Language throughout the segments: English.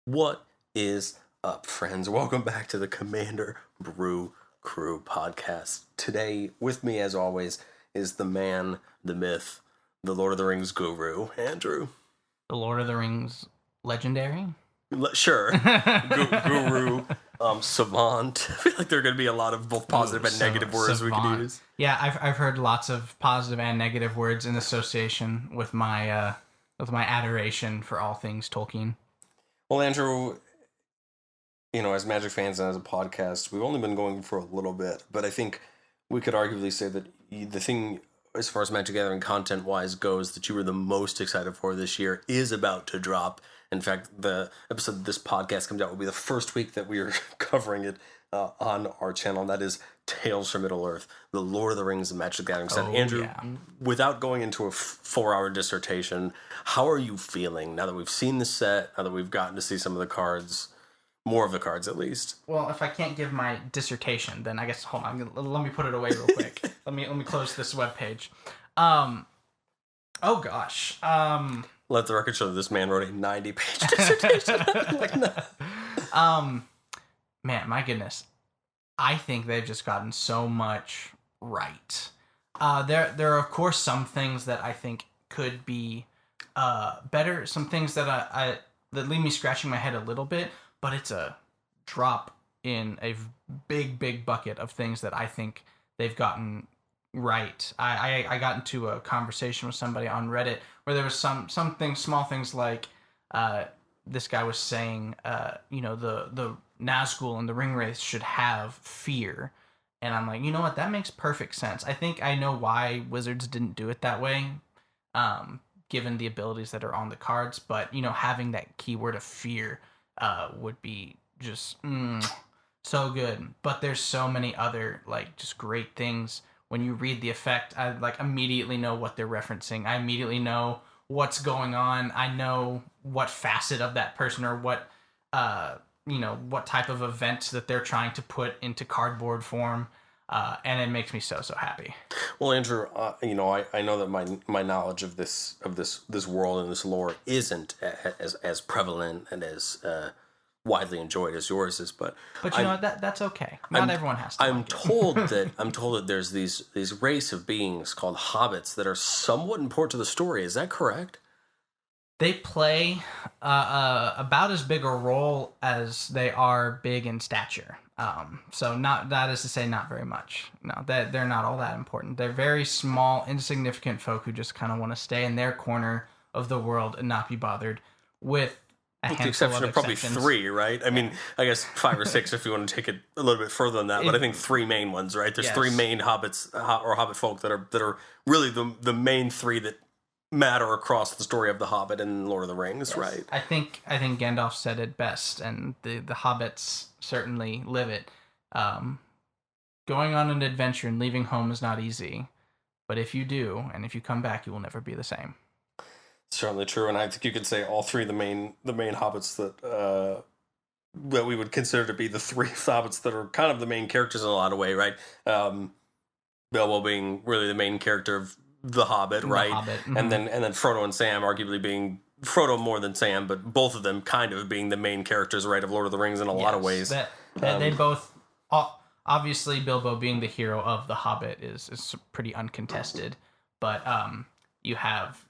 What is up, friends? Welcome back to the Commander Brew Crew podcast. Today, with me, as always, is the man, the myth, the Lord of the Rings guru, Andrew. The Lord of the Rings legendary? Sure. Guru, savant. I feel like there are going to be a lot of both positive and negative words we could use. Yeah, I've heard lots of positive and negative words in association with my adoration for all things Tolkien. Well, Andrew, as Magic fans and as a podcast, we've only been going for a little bit, but I think we could arguably say that the thing, as far as Magic Gathering content-wise goes, that you were the most excited for this year is about to drop. In fact, the episode of this podcast comes out will be the first week that we are covering it on our channel, and that is Tales from Middle-earth, the Lord of the Rings Magic Gathering set. Andrew, without going into a 4-hour dissertation, how are you feeling now that we've seen the set, now that we've gotten to see some of the cards, more of the cards at least? Well, if I can't give my dissertation, then I guess, hold on, let me put it away real quick. let me close this webpage. Oh gosh. Let the record show that this man wrote a 90-page dissertation. Man, my goodness. I think they've just gotten so much right. There are of course some things that I think could be better. Some things that that leave me scratching my head a little bit, but it's a drop in a big bucket of things that I think they've gotten right. I got into a conversation with somebody on Reddit where there was some things, small things like this guy was saying, the Nazgul and the Ringwraiths should have fear. And I'm like, you know what? That makes perfect sense. I think I know why Wizards didn't do it that way, given the abilities that are on the cards. But, having that keyword of fear would be just so good. But there's so many other, just great things. When you read the effect, I, immediately know what they're referencing. I immediately know what's going on. I know what facet of that person or what type of event that they're trying to put into cardboard form, and it makes me so happy. Well, Andrew, I know that my knowledge of this world and this lore isn't as prevalent and as widely enjoyed as yours is, but you know what, that's okay. Not everyone has to. I'm told that there's these race of beings called hobbits that are somewhat important to the story. Is that correct? They play about as big a role as they are big in stature. So that is to say, not very much. No, they're not all that important. They're very small, insignificant folk who just kind of want to stay in their corner of the world and not be bothered with the exception of probably 3, right? I mean, I guess 5 or 6 if you want to take it a little bit further than that. But I think 3 main ones, right? There's 3 main hobbits or hobbit folk that are really the main 3 that matter across the story of the Hobbit and Lord of the Rings, right? I think Gandalf said it best, and the hobbits certainly live it. Going on an adventure and leaving home is not easy, but if you do, and if you come back, you will never be the same. Certainly true, and I think you could say all 3 the main hobbits that we would consider to be the 3 hobbits that are kind of the main characters in a lot of way, right? Bilbo being really the main character of the Hobbit, right? Hobbit, mm-hmm. And then Frodo and Sam arguably being Frodo more than Sam, but both of them kind of being the main characters, right, of Lord of the Rings in a lot of ways. They both, obviously Bilbo being the hero of the Hobbit is pretty uncontested, but you have,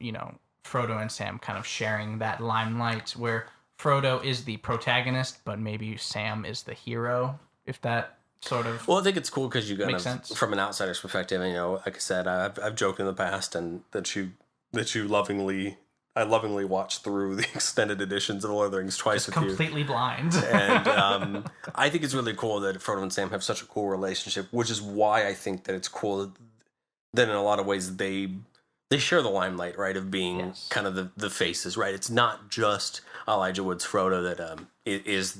Frodo and Sam kind of sharing that limelight where Frodo is the protagonist, but maybe Sam is the hero, if that sort of. Well, I think it's cool because you makes sense from an outsider's perspective. Like I said, I've joked in the past, and that you lovingly watched through the extended editions of Lord of the Rings twice with completely blind. And I think it's really cool that Frodo and Sam have such a cool relationship, which is why I think that it's cool that in a lot of ways they share the limelight, right, of being kind of the faces, right? It's not just Elijah Wood's Frodo that is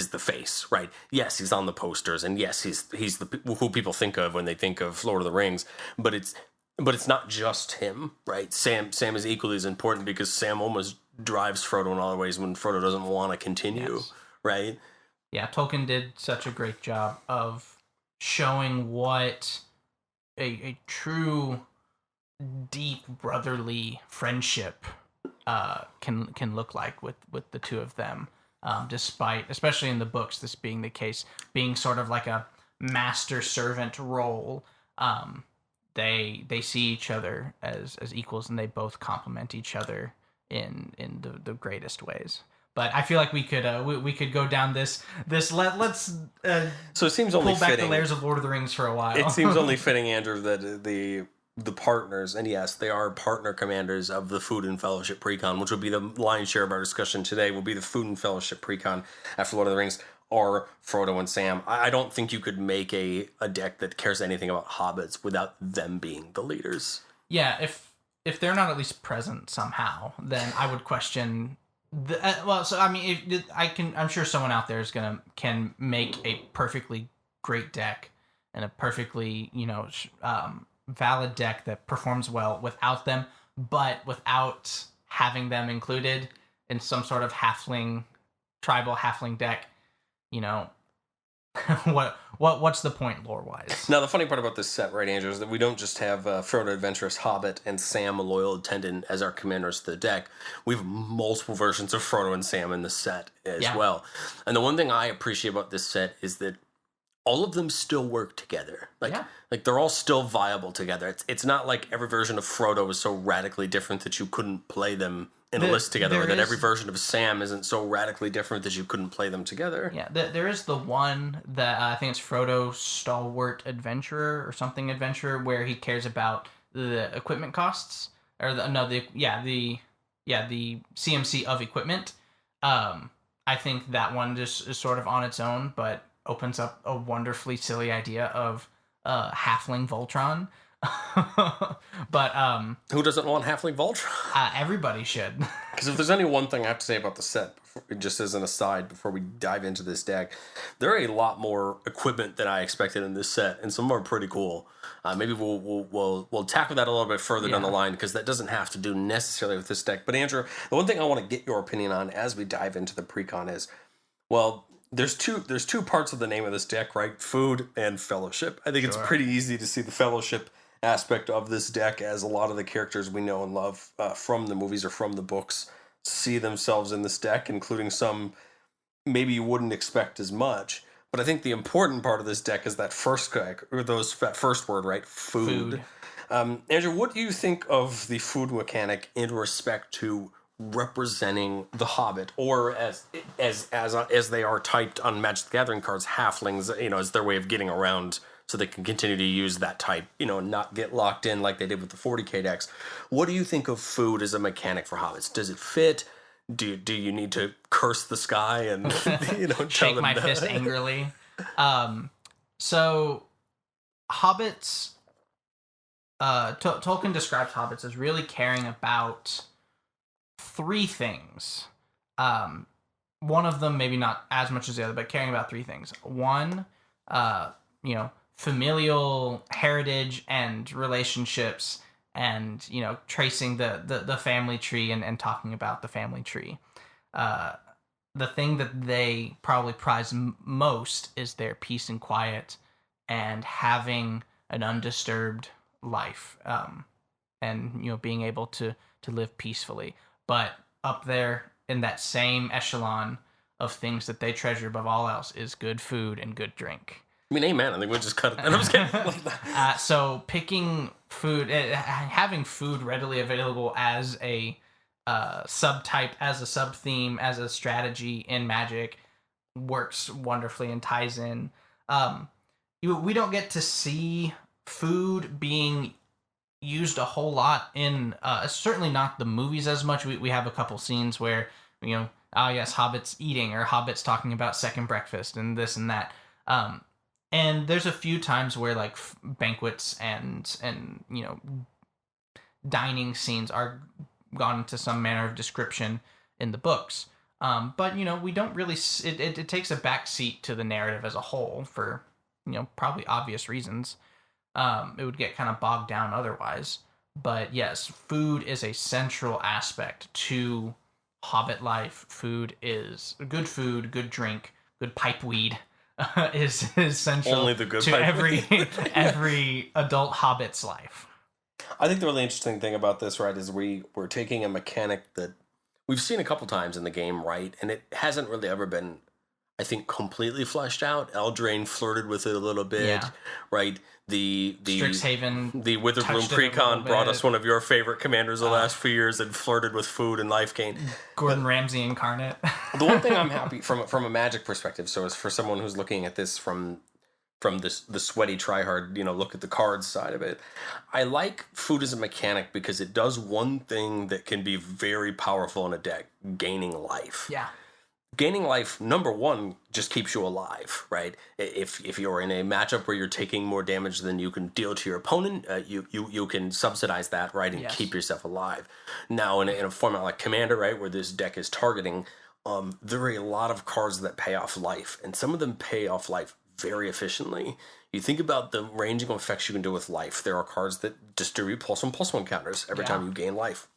the face, right? Yes, he's on the posters, and yes, he's who people think of when they think of Lord of the Rings, but it's not just him, right? Sam is equally as important because Sam almost drives Frodo in other ways when Frodo doesn't want to continue, right? Yeah, Tolkien did such a great job of showing what a true deep brotherly friendship can look like with the two of them. despite, especially in the books, this being the case, being sort of like a master servant role. They see each other as equals, and they both complement each other in the greatest ways. But I feel like we could go down this let's so it seems only pull back fitting, the layers of Lord of the Rings for a while. It seems only fitting, Andrew, that the partners, and yes, they are partner commanders of the Food and Fellowship precon, which will be the lion's share of our discussion today, will be the Food and Fellowship precon after Lord of the Rings, are Frodo and Sam. I don't think you could make a deck that cares anything about hobbits without them being the leaders. Yeah, if they're not at least present somehow, then I would question. So I mean, I'm sure someone out there can make a perfectly great deck and a perfectly valid deck that performs well without them, but without having them included in some sort of tribal halfling deck, what's the point lore wise? Now the funny part about this set, right, Andrew, is that we don't just have Frodo Adventurous Hobbit and Sam a Loyal Attendant as our commanders to the deck. We have multiple versions of Frodo and Sam in the set as well. And the one thing I appreciate about this set is that all of them still work together. Like they're all still viable together. It's not like every version of Frodo is so radically different that you couldn't play them in a list together, or that every version of Sam isn't so radically different that you couldn't play them together. Yeah, there is the one that I think it's Frodo Stalwart Adventurer or something Adventurer, where he cares about the equipment costs, or the CMC of equipment. I think that one just is sort of on its own, but opens up a wonderfully silly idea of halfling Voltron. But who doesn't want halfling Voltron? Everybody should. Because if there's any one thing I have to say about the set, just as an aside before we dive into this deck, there are a lot more equipment than I expected in this set, and some of them are pretty cool. Maybe we'll tackle that a little bit further down the line, because that doesn't have to do necessarily with this deck. But Andrew, the one thing I want to get your opinion on as we dive into the precon is, well, there's two parts of the name of this deck, right? Food and Fellowship. I think it's pretty easy to see the Fellowship aspect of this deck, as a lot of the characters we know and love from the movies or from the books see themselves in this deck, including some maybe you wouldn't expect as much. But I think the important part of this deck is that first word, right? Food. Andrew, what do you think of the food mechanic in respect to representing the Hobbit, or as they are typed on Magic the Gathering cards, halflings, as their way of getting around, so they can continue to use that type, and not get locked in like they did with the 40k decks. What do you think of food as a mechanic for hobbits? Does it fit? Do you need to curse the sky and shake my fist angrily? So hobbits, Tolkien describes hobbits as really caring about three things. One of them maybe not as much as the other, but caring about three things. One, familial heritage and relationships, and tracing the family tree and talking about the family tree. The thing that they probably prize most is their peace and quiet, and having an undisturbed life, and being able to live peacefully. But up there in that same echelon of things that they treasure above all else is good food and good drink. I mean, amen. I think we'll just cut it. I'm just kidding. So picking food, having food readily available as a subtype, as a sub-theme, as a strategy in Magic works wonderfully and ties in. We don't get to see food being used a whole lot in, certainly not the movies as much. We have a couple scenes where, hobbits eating, or hobbits talking about second breakfast and this and that. And there's a few times where like banquets and dining scenes are gone into some manner of description in the books. But we don't really. It takes a back seat to the narrative as a whole for probably obvious reasons. It would get kind of bogged down otherwise. But yes, food is a central aspect to Hobbit life. Food is good food, good drink, good pipe weed. Is essential Only the good to every adult Hobbit's life. I think the really interesting thing about this, right, is we're taking a mechanic that we've seen a couple times in the game, right? And it hasn't really ever been, I think, completely fleshed out. Eldraine flirted with it a little bit, Yeah. right? The Strixhaven the Witherbloom touched it a little precon brought bit. us one of your favorite commanders the last few years and flirted with food and life gain. Gordon Ramsay incarnate. The one thing I'm happy from a Magic perspective, so as for someone who's looking at this from this the sweaty tryhard, look at the cards side of it. I like food as a mechanic because it does one thing that can be very powerful in a deck: gaining life. Yeah. Gaining life, number one, just keeps you alive, right? If you're in a matchup where you're taking more damage than you can deal to your opponent, you can subsidize that, right, and keep yourself alive. Now, in a format like Commander, right, where this deck is targeting, there are a lot of cards that pay off life, and some of them pay off life very efficiently. You think about the ranging of effects you can do with life. There are cards that distribute +1/+1 counters every time you gain life.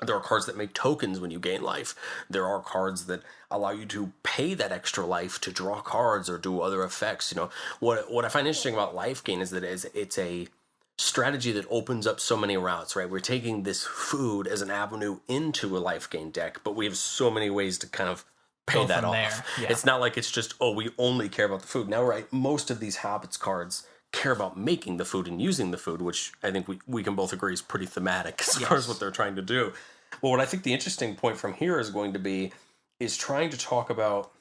There are cards that make tokens when you gain life. There are cards that allow you to pay that extra life to draw cards or do other effects. What I find interesting about life gain is that it's a strategy that opens up so many routes, right? We're taking this food as an avenue into a life gain deck, but we have so many ways to kind of pay that off. Yeah. It's not like it's just, we only care about the food. Now, right, most of these habits cards care about making the food and using the food, which I think we can both agree is pretty thematic as far as what they're trying to do. Well, what I think the interesting point from here is going to be is trying to talk about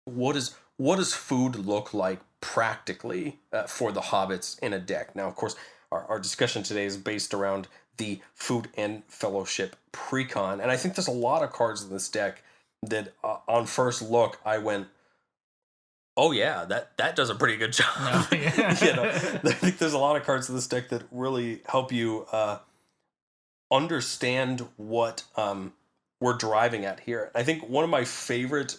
what does food look like practically for the hobbits in a deck. Now, of course, our discussion today is based around the Food and Fellowship precon, and I think there's a lot of cards in this deck that on first look I went, oh yeah, that does a pretty good job. No, yeah. I think there's a lot of cards in this deck that really help you understand what we're driving at here. I think one of my favorite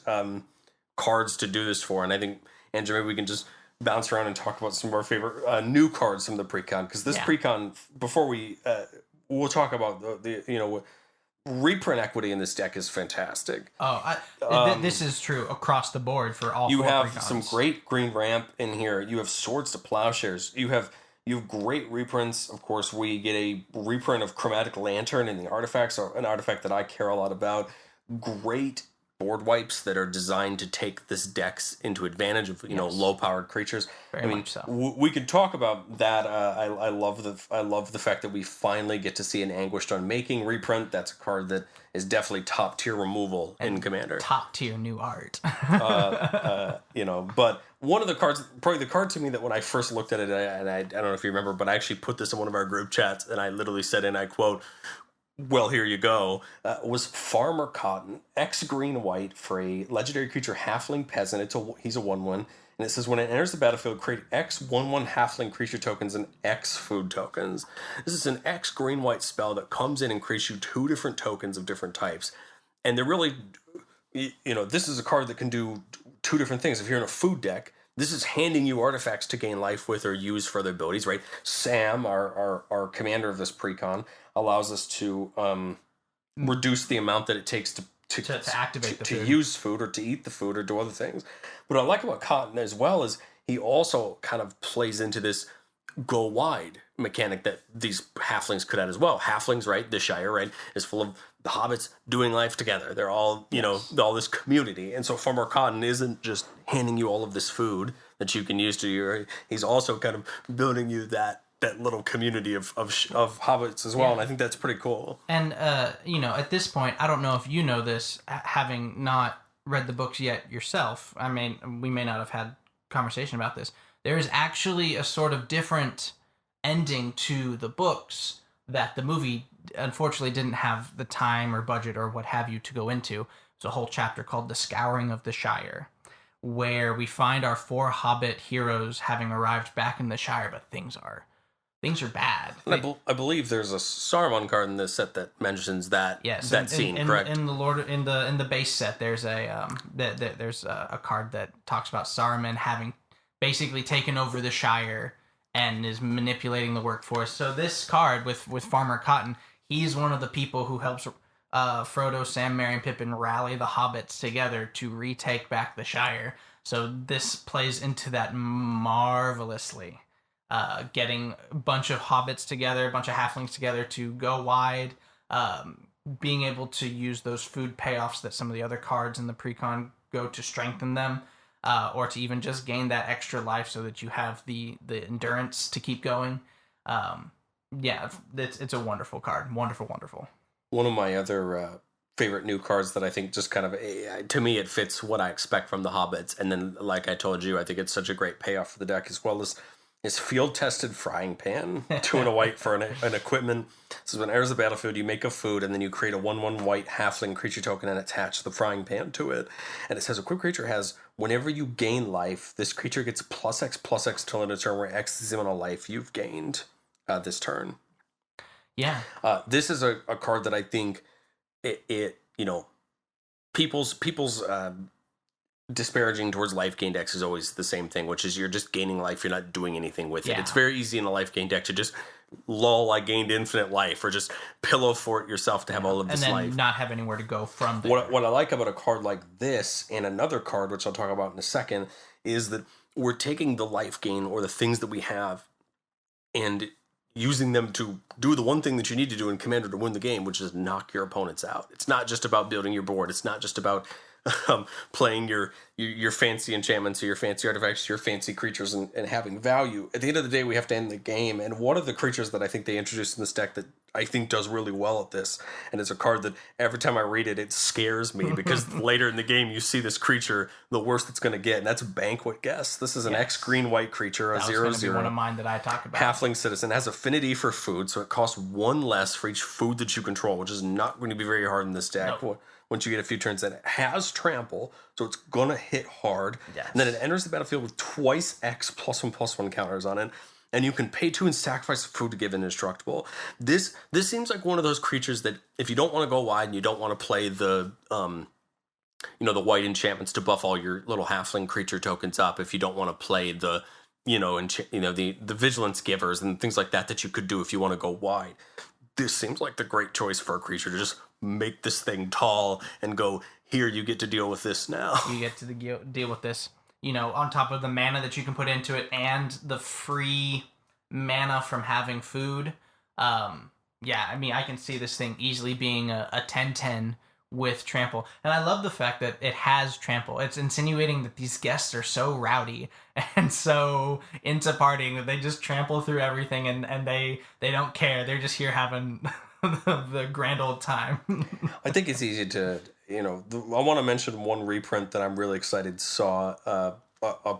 cards to do this for, and I think, Andrew, maybe we can just bounce around and talk about some of our favorite new cards from the precon, because this precon, before we'll talk about the reprint equity in this deck is fantastic. This is true across the board for all. You have precons. some great green ramp in here. You have Swords to Plowshares. You have great reprints. Of course, we get a reprint of Chromatic Lantern in the artifacts, or an artifact that I care a lot about. Great board wipes that are designed to take this decks into advantage of low powered creatures. Very much so. We could talk about that. I love the fact that we finally get to see an Anguished Unmaking reprint. That's a card that is definitely top tier removal in Commander. Top tier new art. But one of the cards, probably the card to me that when I first looked at it, and I don't know if you remember, but I actually put this in one of our group chats, and I literally said, and I quote, "Well, here you go," was Farmer Cotton, X green white for a legendary creature halfling peasant. He's a 1/1, and it says when it enters the battlefield, create X 1/1 halfling creature tokens and X food tokens. This is an X green white spell that comes in and creates you 2 different tokens of different types, and they're really, this is a card that can do 2 different things. If you're in a food deck, this is handing you artifacts to gain life with or use for their abilities, right? Sam, our commander of this precon, allows us to reduce the amount that it takes to activate the food. use food or to eat the food or do other things. What I like about Cotton as well is he also kind of plays into this go wide mechanic that these halflings could add as well. Halflings, right? The Shire, right, is full of the hobbits doing life together. They're all, all this community. And so Farmer Cotton isn't just handing you all of this food that you can use to your, he's also kind of building you that little community of hobbits as well. And I think that's pretty cool. And, at this point, I don't know if you know this, having not read the books yet yourself. We may not have had conversation about this. There is actually a sort of different ending to the books that the movie unfortunately didn't have the time or budget or what have you to go into. There's a whole chapter called The Scouring of the Shire, where we find our 4 Hobbit heroes having arrived back in the Shire, but things are bad. I believe there's a Saruman card in this set that mentions that scene. Correct? In the base set, there's a card that talks about Saruman having basically taken over the Shire and is manipulating the workforce. So this card with Farmer Cotton, he's one of the people who helps Frodo, Sam, Merry, and Pippin rally the hobbits together to retake back the Shire. So this plays into that marvelously. Getting a bunch of hobbits together, a bunch of halflings together to go wide, being able to use those food payoffs that some of the other cards in the precon go to strengthen them, or to even just gain that extra life so that you have the endurance to keep going. Yeah, it's a wonderful card. Wonderful, wonderful. One of my other favorite new cards that I think just kind of, to me, it fits what I expect from the Hobbits. And then, like I told you, I think it's such a great payoff for the deck, as well as is field tested frying pan, 2 and a white for an equipment. So when it enters the battlefield, you make a food, and then you create a 1/1 white halfling creature token and attach the frying pan to it. And it says equipped creature has, whenever you gain life, this creature gets +X till end of turn, where X is the amount of life you've gained this turn. Yeah. This is a card that I think it people's disparaging towards life gain decks is always the same thing, which is you're just gaining life, you're not doing anything with it. It's very easy in a life gain deck to just lol, I gained infinite life, or just pillow fort yourself to have all of this life, and then not have anywhere to go from there. What I like about a card like this and another card, which I'll talk about in a second, is that we're taking the life gain or the things that we have and using them to do the one thing that you need to do in Commander to win the game, which is knock your opponents out. It's not just about building your board. It's not just about playing your fancy enchantments or your fancy artifacts, your fancy creatures, and having value. At the end of the day, we have to end the game. And one of the creatures that I think they introduced in this deck that I think does really well at this, and it's a card that every time I read it, it scares me, because later in the game you see this creature, the worst it's going to get, and that's Banquet Guest. This is an X green-white creature, a 0/0. One of mine that I talk about. Halfling citizen, has affinity for food, so it costs 1 less for each food that you control, which is not going to be very hard in this deck. Nope. Once you get a few turns in, it has trample, so it's gonna hit hard. Yes. And then it enters the battlefield with twice X +1/+1 counters on it, and you can pay 2 and sacrifice food to give an indestructible. This seems like one of those creatures that if you don't want to go wide and you don't want to play the the white enchantments to buff all your little halfling creature tokens up, if you don't want to play the the vigilance givers and things like that you could do if you want to go wide, this seems like the great choice for a creature to just make this thing tall and go, here, you get to deal with this now. You get to deal with this, on top of the mana that you can put into it and the free mana from having food. Yeah, I mean, I can see this thing easily being a 10/10 with trample. And I love the fact that it has trample. It's insinuating that these guests are so rowdy and so into partying that they just trample through everything, and they don't care. They're just here having the grand old time. I think it's easy to, I want to mention one reprint that I'm really excited saw a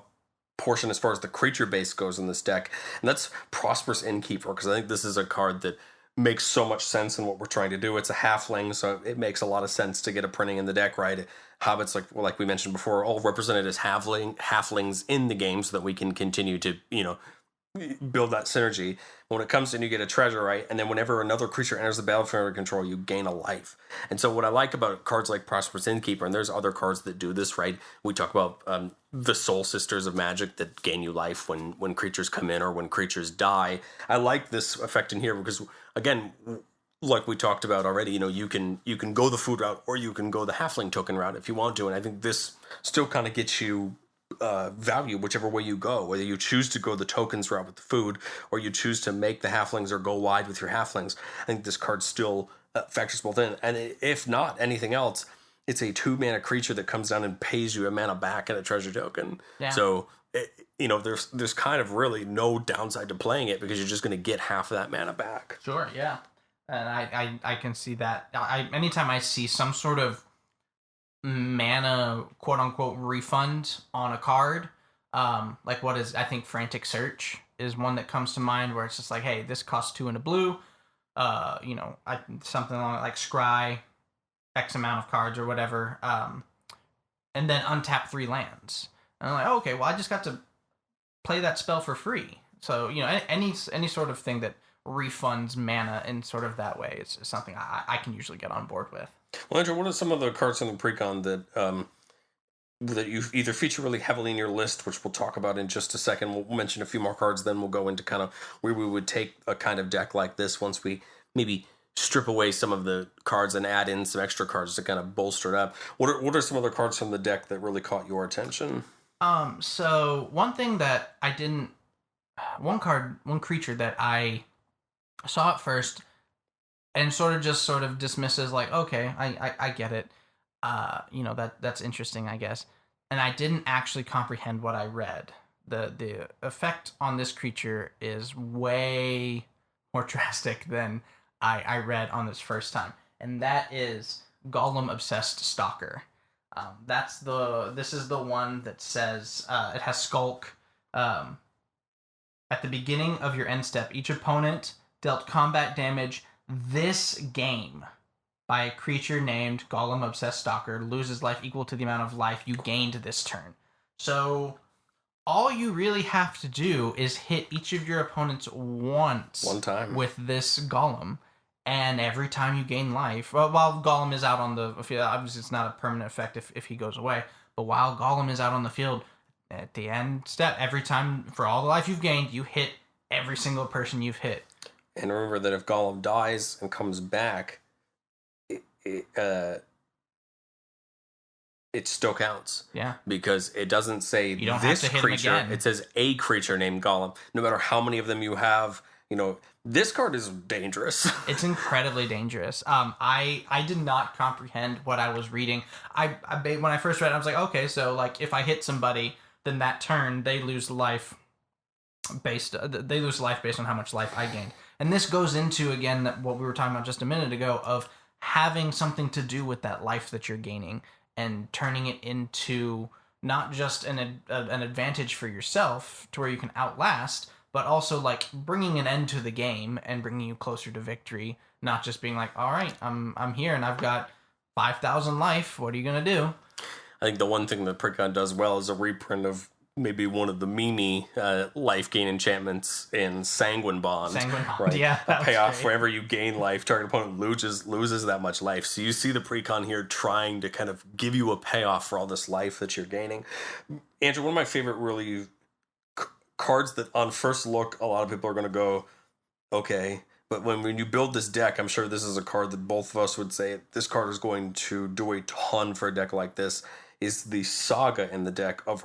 portion as far as the creature base goes in this deck, and that's Prosperous Innkeeper, because I think this is a card that makes so much sense in what we're trying to do. It's a halfling, so it makes a lot of sense to get a printing in the deck, right? Hobbits, like we mentioned before, all represented as halflings in the game, so that we can continue to, build that synergy. When it comes in, you get a treasure, right? And then whenever another creature enters the battlefield under control, you gain a life. And so what I like about cards like Prosperous Innkeeper, and there's other cards that do this, right? We talk about the Soul Sisters of Magic that gain you life when creatures come in or when creatures die. I like this effect in here because, again, like we talked about already, you can go the food route or you can go the halfling token route if you want to. And I think this still kind of gets you value whichever way you go, whether you choose to go the tokens route with the food or you choose to make the halflings or go wide with your halflings. I think this card still factors both in, and if not anything else, it's a 2-mana creature that comes down and pays you a mana back and a treasure token. Yeah. So there's kind of really no downside to playing it because you're just going to get half of that mana back. Sure, yeah, and I can see that. Anytime I see some sort of mana quote unquote refund on a card, like what is, I think Frantic Search is one that comes to mind, where it's just like, hey, this costs 2 and a blue, something like Scry X amount of cards or whatever, and then untap 3 lands, and I'm like, oh, okay, well, I just got to play that spell for free. So any sort of thing that refunds mana in sort of that way is something I can usually get on board with. Well, Andrew, what are some of the cards in the precon that you either feature really heavily in your list, which we'll talk about in just a second? We'll mention a few more cards, then we'll go into kind of where we would take a kind of deck like this once we maybe strip away some of the cards and add in some extra cards to kind of bolster it up. What are some other cards from the deck that really caught your attention? So one creature that I saw at first, and sort of dismisses like, okay, I get it. That's interesting, I guess. And I didn't actually comprehend what I read. The effect on this creature is way more drastic than I read on this first time, and that is Golem Obsessed Stalker. This is the one that says it has Skulk. Um, at the beginning of your end step, each opponent dealt combat damage this game by a creature named Golem Obsessed Stalker loses life equal to the amount of life you gained this turn. So all you really have to do is hit each of your opponents once. One time. With this Golem. And every time you gain life, while Golem is out on the field, obviously it's not a permanent effect if he goes away, but while Golem is out on the field, at the end step, every time, for all the life you've gained, you hit every single person you've hit. And remember that if Golem dies and comes back, it still counts. Yeah. Because it doesn't say you don't this have to hit creature. him again. It says a creature named Golem. No matter how many of them you have, this card is dangerous. It's incredibly dangerous. I did not comprehend what I was reading. When I first read it, I was like, okay, so like if I hit somebody, then that turn they lose life based on how much life I gained. And this goes into again what we were talking about just a minute ago of having something to do with that life that you're gaining and turning it into not just an advantage for yourself to where you can outlast, but also like bringing an end to the game and bringing you closer to victory. Not just being like, all right, I'm here and I've got 5,000 life. What are you gonna do? I think the one thing that precon does well is a reprint of maybe one of the Mimi life gain enchantments in Sanguine Bond. Sanguine Bond, right? yeah. A payoff whenever you gain life, target opponent loses that much life. So you see the precon here trying to kind of give you a payoff for all this life that you're gaining. Andrew, one of my favorite really cards that on first look, a lot of people are going to go, okay. But when you build this deck, I'm sure this is a card that both of us would say, this card is going to do a ton for a deck like this, is the Saga in the deck of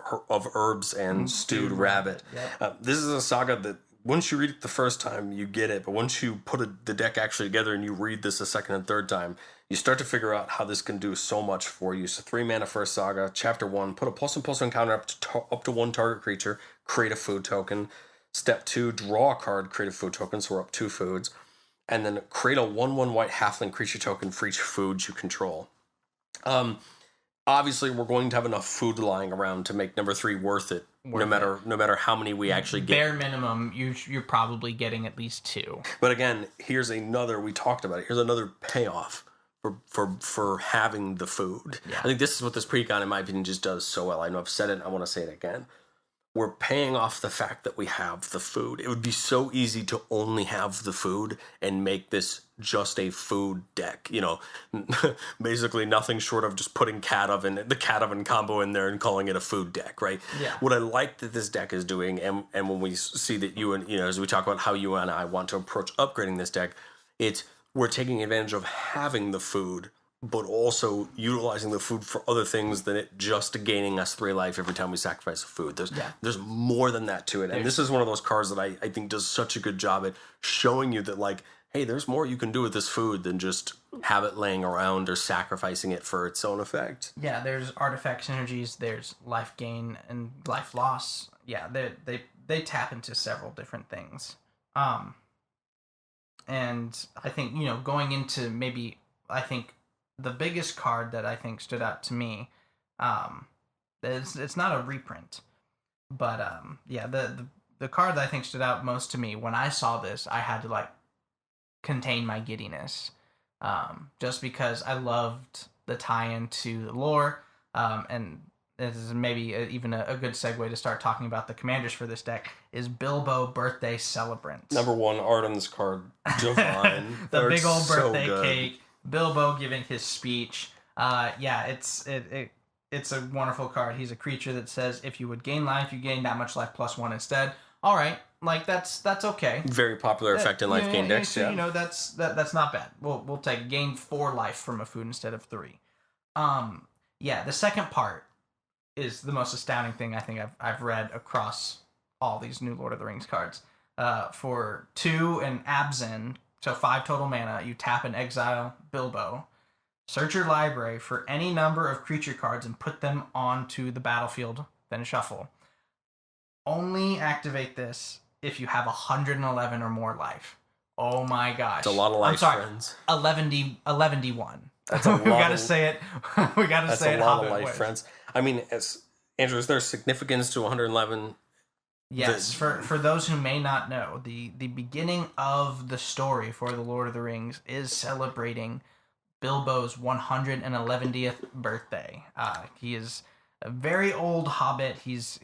Herbs and Stewed Rabbit. Yep. This is a Saga that once you read it the first time, you get it. But once you put the deck actually together and you read this a second and third time, you start to figure out how this can do so much for you. So 3 mana for a Saga. Chapter 1, put a +1/+1 counter up to 1 target creature, create a food token. Step 2, draw a card, create a food token, so we're up 2 foods. And then create a 1/1 white halfling creature token for each food you control. Obviously, we're going to have enough food lying around to make number 3 worth it. No matter how many we actually get. Bare minimum, you're probably getting at least 2. But again, here's another, we talked about it, here's another payoff for having the food. Yeah. I think this is what this precon, in my opinion, just does so well. I know I've said it, I want to say it again. We're paying off the fact that we have the food. It would be so easy to only have the food and make this just a food deck. Basically nothing short of just putting the cat oven combo in there and calling it a food deck, right? Yeah. What I like that this deck is doing, and when we see that you and, as we talk about how you and I want to approach upgrading this deck, we're taking advantage of having the food, but also utilizing the food for other things than it just gaining us 3 life every time we sacrifice a food. There's more than that to it. And this is one of those cards that I think does such a good job at showing you that, like, hey, there's more you can do with this food than just have it laying around or sacrificing it for its own effect. Yeah, there's artifact synergies, there's life gain and life loss. Yeah, they tap into several different things. And I think, going into I think the biggest card that I think stood out to me, it's not a reprint, but the card that I think stood out most to me when I saw this, I had to contain my giddiness, just because I loved the tie-in to the lore, and this is maybe even a good segue to start talking about the commanders for this deck, is Bilbo Birthday Celebrant. Number 1 art on this card, divine. The big old birthday cake. Bilbo giving his speech. It's a wonderful card. He's a creature that says if you would gain life, you gain that much life +1 instead. All right, that's okay. Very popular effect in life gain decks. So, that's not bad. We'll take gain 4 life from a food instead of 3. The second part is the most astounding thing I think I've read across all these new Lord of the Rings cards. For 2 and Abzan, So 5 total mana. You tap and exile Bilbo. Search your library for any number of creature cards and put them onto the battlefield. Then shuffle. Only activate this if you have 111 or more life. Oh my gosh. It's a lot of life, I'm sorry, friends. 11D1. That's a lot. We gotta say it. We gotta say it. That's a lot of Hobbit life, ways. friends. I mean, Andrew, is there significance to 111? Yes, for those who may not know, the beginning of the story for The Lord of the Rings is celebrating Bilbo's 111th birthday. He is a very old hobbit. He's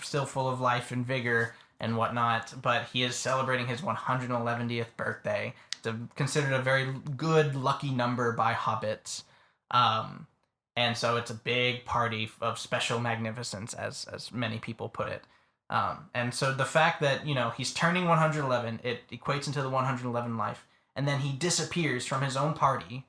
still full of life and vigor and whatnot, but he is celebrating his 111th birthday. It's considered a very good, lucky number by hobbits. And so it's a big party of special magnificence, as many people put it. And so the fact that, he's turning 111, it equates into the 111 life, and then he disappears from his own party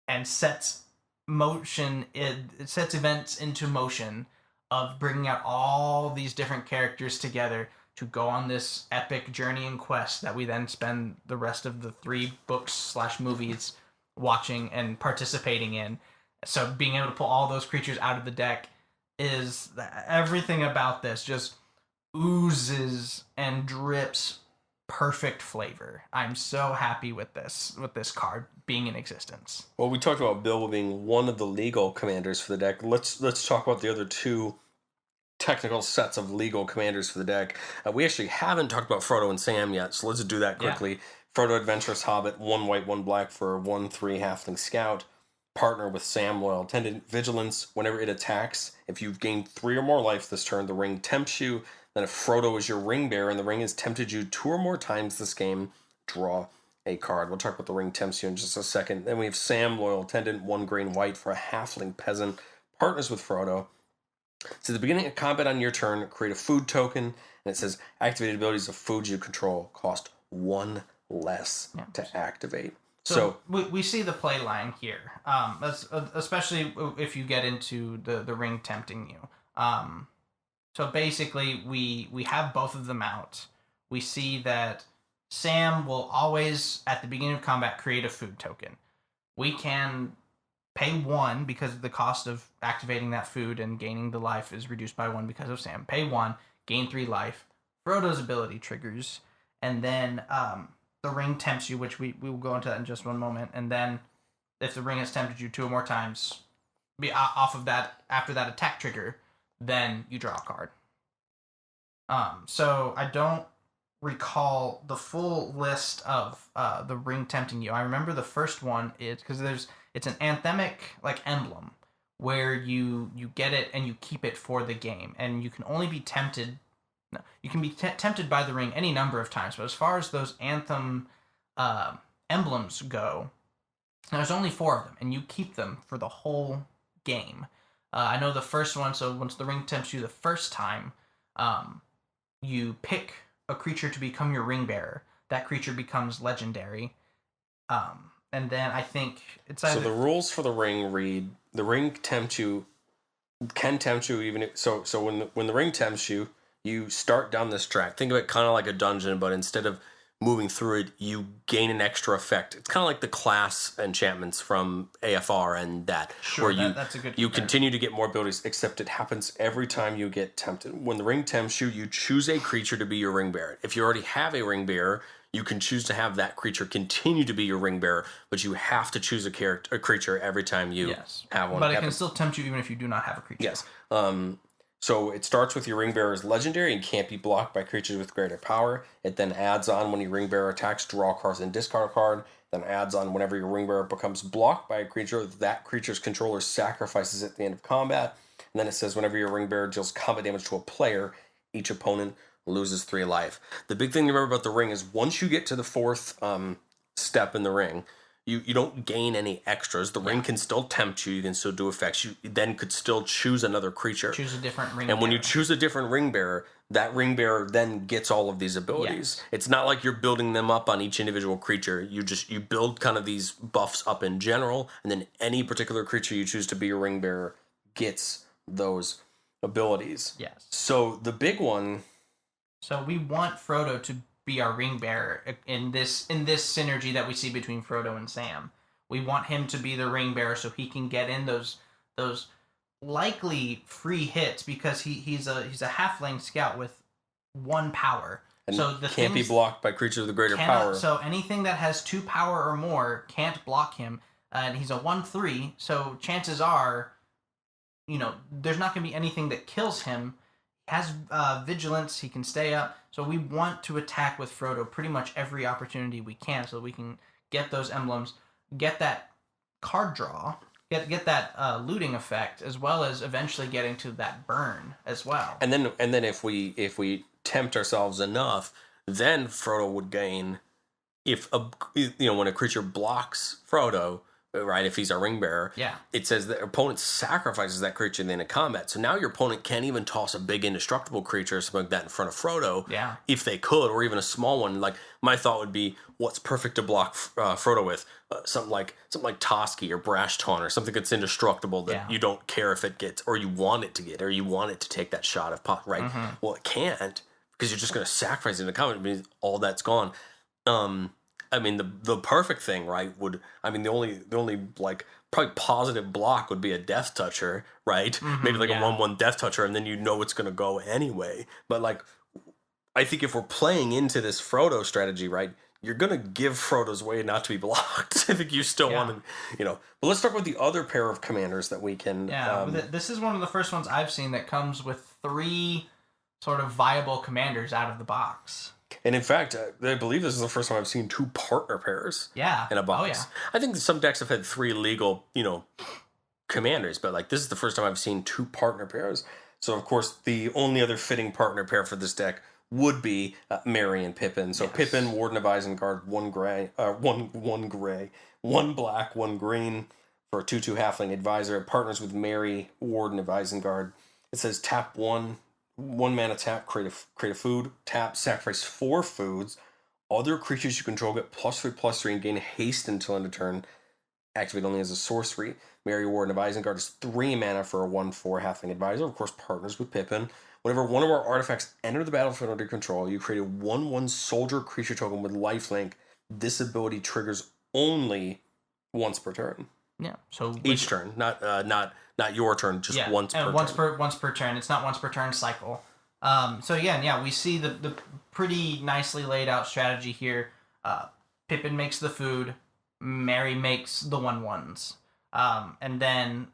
and sets events into motion of bringing out all these different characters together to go on this epic journey and quest that we then spend the rest of the 3 books/movies watching and participating in. So being able to pull all those creatures out of the deck is everything about this just oozes and drips perfect flavor. I'm so happy with this card being in existence. Well, we talked about Bilbo being one of the legal commanders for the deck. Let's talk about the other 2 technical sets of legal commanders for the deck. We actually haven't talked about Frodo and Sam yet, so let's do that quickly. Yeah. Frodo, Adventurous Hobbit, 1 white, 1 black for 1/3 Halfling Scout. Partner with Sam, Loyal Attendant. Vigilance, whenever it attacks, if you've gained 3 or more life this turn, the ring tempts you. Then if Frodo is your ring bearer and the ring has tempted you 2 or more times this game, draw a card. We'll talk about the ring tempts you in just a second. Then we have Sam, Loyal Attendant, 1 green white for a Halfling Peasant. Partners with Frodo. So at the beginning of combat on your turn, create a food token, and it says activated abilities of foods you control cost 1 less to activate. So we see the play line here, especially if you get into the ring tempting you. So basically, we have both of them out. We see that Sam will always, at the beginning of combat, create a food token. We can pay 1 because the cost of activating that food and gaining the life is reduced by 1 because of Sam. Pay 1, gain 3 life. Frodo's ability triggers, and then the ring tempts you, which we will go into that in just one moment. And then if the ring has tempted you 2 or more times, off of that, after that attack trigger, then you draw a card. So I don't recall the full list of the ring tempting you. I remember the first one is because it's an anthemic emblem where you get it and you keep it for the game, and you can only be tempted. No, you can be tempted by the ring any number of times, but as far as those anthem emblems go, there's only 4 of them, and you keep them for the whole game. I know the first one, so once the ring tempts you the first time, you pick a creature to become your ring bearer. That creature becomes legendary. And then I think it's either... So the rules for the ring read, the ring can tempt you even if, so when the ring tempts you, you start down this track. Think of it kind of like a dungeon, but instead of moving through it, you gain an extra effect. It's kind of like the class enchantments from AFR and that, sure, where that's a good you continue to get more abilities, except it happens every time you get tempted. When the ring tempts you, you choose a creature to be your ring bearer. If you already have a ring bearer, you can choose to have that creature continue to be your ring bearer, but you have to choose a creature every time you have one. But it can still tempt you even if you do not have a creature. Yes. So it starts with your ring bearer is legendary and can't be blocked by creatures with greater power. It then adds on when your ring bearer attacks, draw cards and discard a card. Then adds on whenever your ring bearer becomes blocked by a creature, that creature's controller sacrifices at the end of combat. And then it says whenever your ring bearer deals combat damage to a player, each opponent loses 3 life. The big thing to remember about the ring is once you get to the 4th step in the ring, you don't gain any extras. The ring can still tempt you. You can still do effects. You then could still choose another creature. Choose a different ring bearer. And when you choose a different ring bearer, that ring bearer then gets all of these abilities. Yes. It's not like you're building them up on each individual creature. You build kind of these buffs up in general, and then any particular creature you choose to be your ring bearer gets those abilities. Yes. So the big one... So we want Frodo be our ring bearer in this synergy that we see between Frodo and Sam. We want him to be the ring bearer so he can get in those likely free hits because he's a halfling scout with 1 power. And so the can't be blocked by creatures with a greater power. So anything that has 2 power or more can't block him. And he's a 1/3, so chances are, there's not going to be anything that kills him. He has vigilance, he can stay up. So we want to attack with Frodo pretty much every opportunity we can so we can get those emblems, get that card draw, get that looting effect, as well as eventually getting to that burn as well. And then if we tempt ourselves enough, then Frodo would gain when a creature blocks Frodo, right? If he's a ring bearer, it says the opponent sacrifices that creature in the end of combat. So now your opponent can't even toss a big indestructible creature or something like that in front of Frodo, if they could, or even a small one. Like my thought would be, what's perfect to block Frodo with? Something like Toski or Brash Taunt or something that's indestructible that you don't care if it gets, or you want it to get, or you want it to take that shot of pop, right? Mm-hmm. Well, it can't because you're just going to sacrifice it in the combat. It means all that's gone. I mean, the perfect thing, right, the only like probably positive block would be a Death Toucher, right? Mm-hmm, maybe like a 1/1 Death Toucher, and then it's going to go anyway. But like, I think if we're playing into this Frodo strategy, right, you're going to give Frodo's way not to be blocked. I think you still want to, But let's talk about the other pair of commanders that we can... this is one of the first ones I've seen that comes with 3 sort of viable commanders out of the box. And in fact, I believe this is the first time I've seen 2 partner pairs in a box. Oh, yeah. I think some decks have had 3 legal, commanders, but like this is the first time I've seen 2 partner pairs. So of course, the only other fitting partner pair for this deck would be Merry and Pippin. So Pippin, Warden of Isengard, 1 gray, 1 black, 1 green for a 2/2 halfling advisor. It partners with Merry, Warden of Isengard. It says tap 1 mana tap, create a food, tap, sacrifice 4 foods. Other creatures you control get +3/+3 and gain haste until end of turn. Activate only as a sorcery. Merry Warden of Isengard is 3 mana for a 1/4 halfling advisor. Of course, partners with Pippin. Whenever one of our artifacts enter the battlefield under control, you create a 1/1 soldier creature token with lifelink. This ability triggers only once per turn. Yeah. So each turn, not your turn, just once per turn. Once per turn. It's not once per turn cycle. We see the pretty nicely laid out strategy here. Pippin makes the food, Merry makes the 1/1s. And then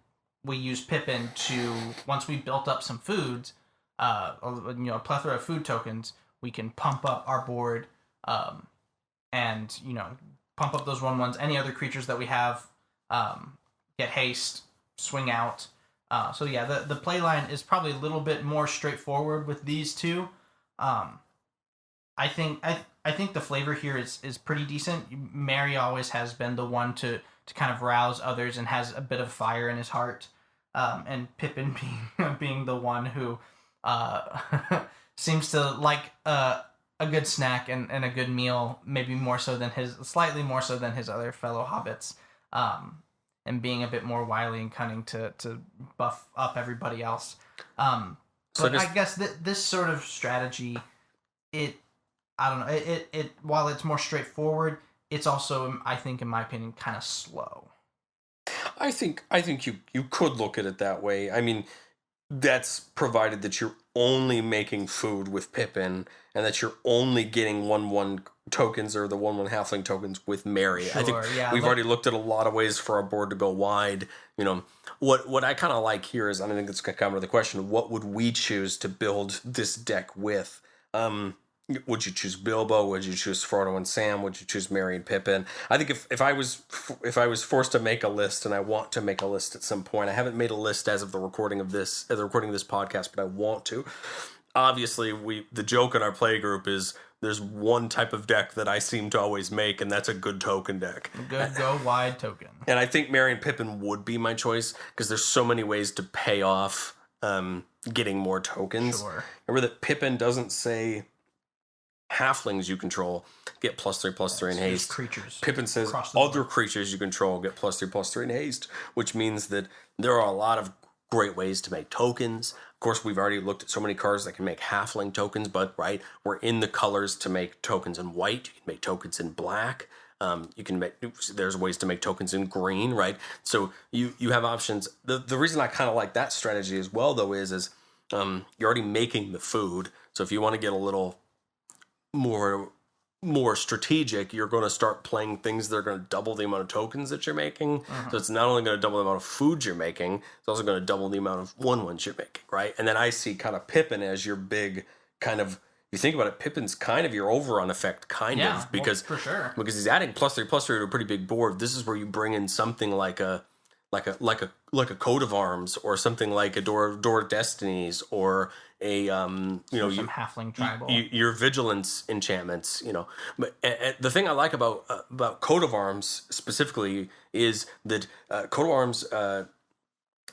we use Pippin to, once we built up some foods, a plethora of food tokens, we can pump up our board, and pump up those 1/1s. Any other creatures that we have get haste, swing out. The play line is probably a little bit more straightforward with these 2. I think the flavor here is pretty decent. Merry always has been the one to kind of rouse others and has a bit of fire in his heart. And Pippin being the one who seems to like a good snack and a good meal, maybe slightly more so than his other fellow hobbits. And being a bit more wily and cunning to buff up everybody else. I guess this sort of strategy, while it's more straightforward, it's also, I think, in my opinion, kind of slow. I think you could look at it that way. I mean, that's provided that you're only making food with Pippin and that you're only getting 1/1 tokens or the 1/1 halfling tokens with Merry. Sure, I think we've already looked at a lot of ways for our board to go wide. What I kind of like here is, and I think it's going to come to the question, what would we choose to build this deck with? Would you choose Bilbo? Would you choose Frodo and Sam? Would you choose Merry and Pippin? I think if I was forced to make a list, and I want to make a list at some point, I haven't made a list as of the recording of this podcast, but I want to. Obviously, the joke in our play group is there's one type of deck that I seem to always make, and that's a good token deck. Good go wide token. And I think Merry and Pippin would be my choice because there's so many ways to pay off getting more tokens. Sure. Remember that Pippin doesn't say halflings you control get +3/+3 in haste. Creatures. Pippin says other creatures you control get +3/+3 in haste, which means that there are a lot of great ways to make tokens. Of course, we've already looked at so many cards that can make halfling tokens, but right, we're in the colors to make tokens in white. You can make tokens in black. You can make, there's ways to make tokens in green, right? So you have options. The reason I kind of like that strategy as well, though, is you're already making the food. So if you want to get a little more strategic, you're going to start playing things that are going to double the amount of tokens that you're making. So it's not only going to double the amount of food you're making, it's also going to double the amount of 1/1s you're making, right? And then I see kind of Pippin as your big kind of, you think about it, Pippin's kind of your overrun effect, because for sure, because he's adding +3/+3 to a pretty big board. This is where you bring in something like a coat of arms, or something like a door of destinies, or a some halfling tribal. Your vigilance enchantments, But the thing I like about coat of arms specifically is that coat of arms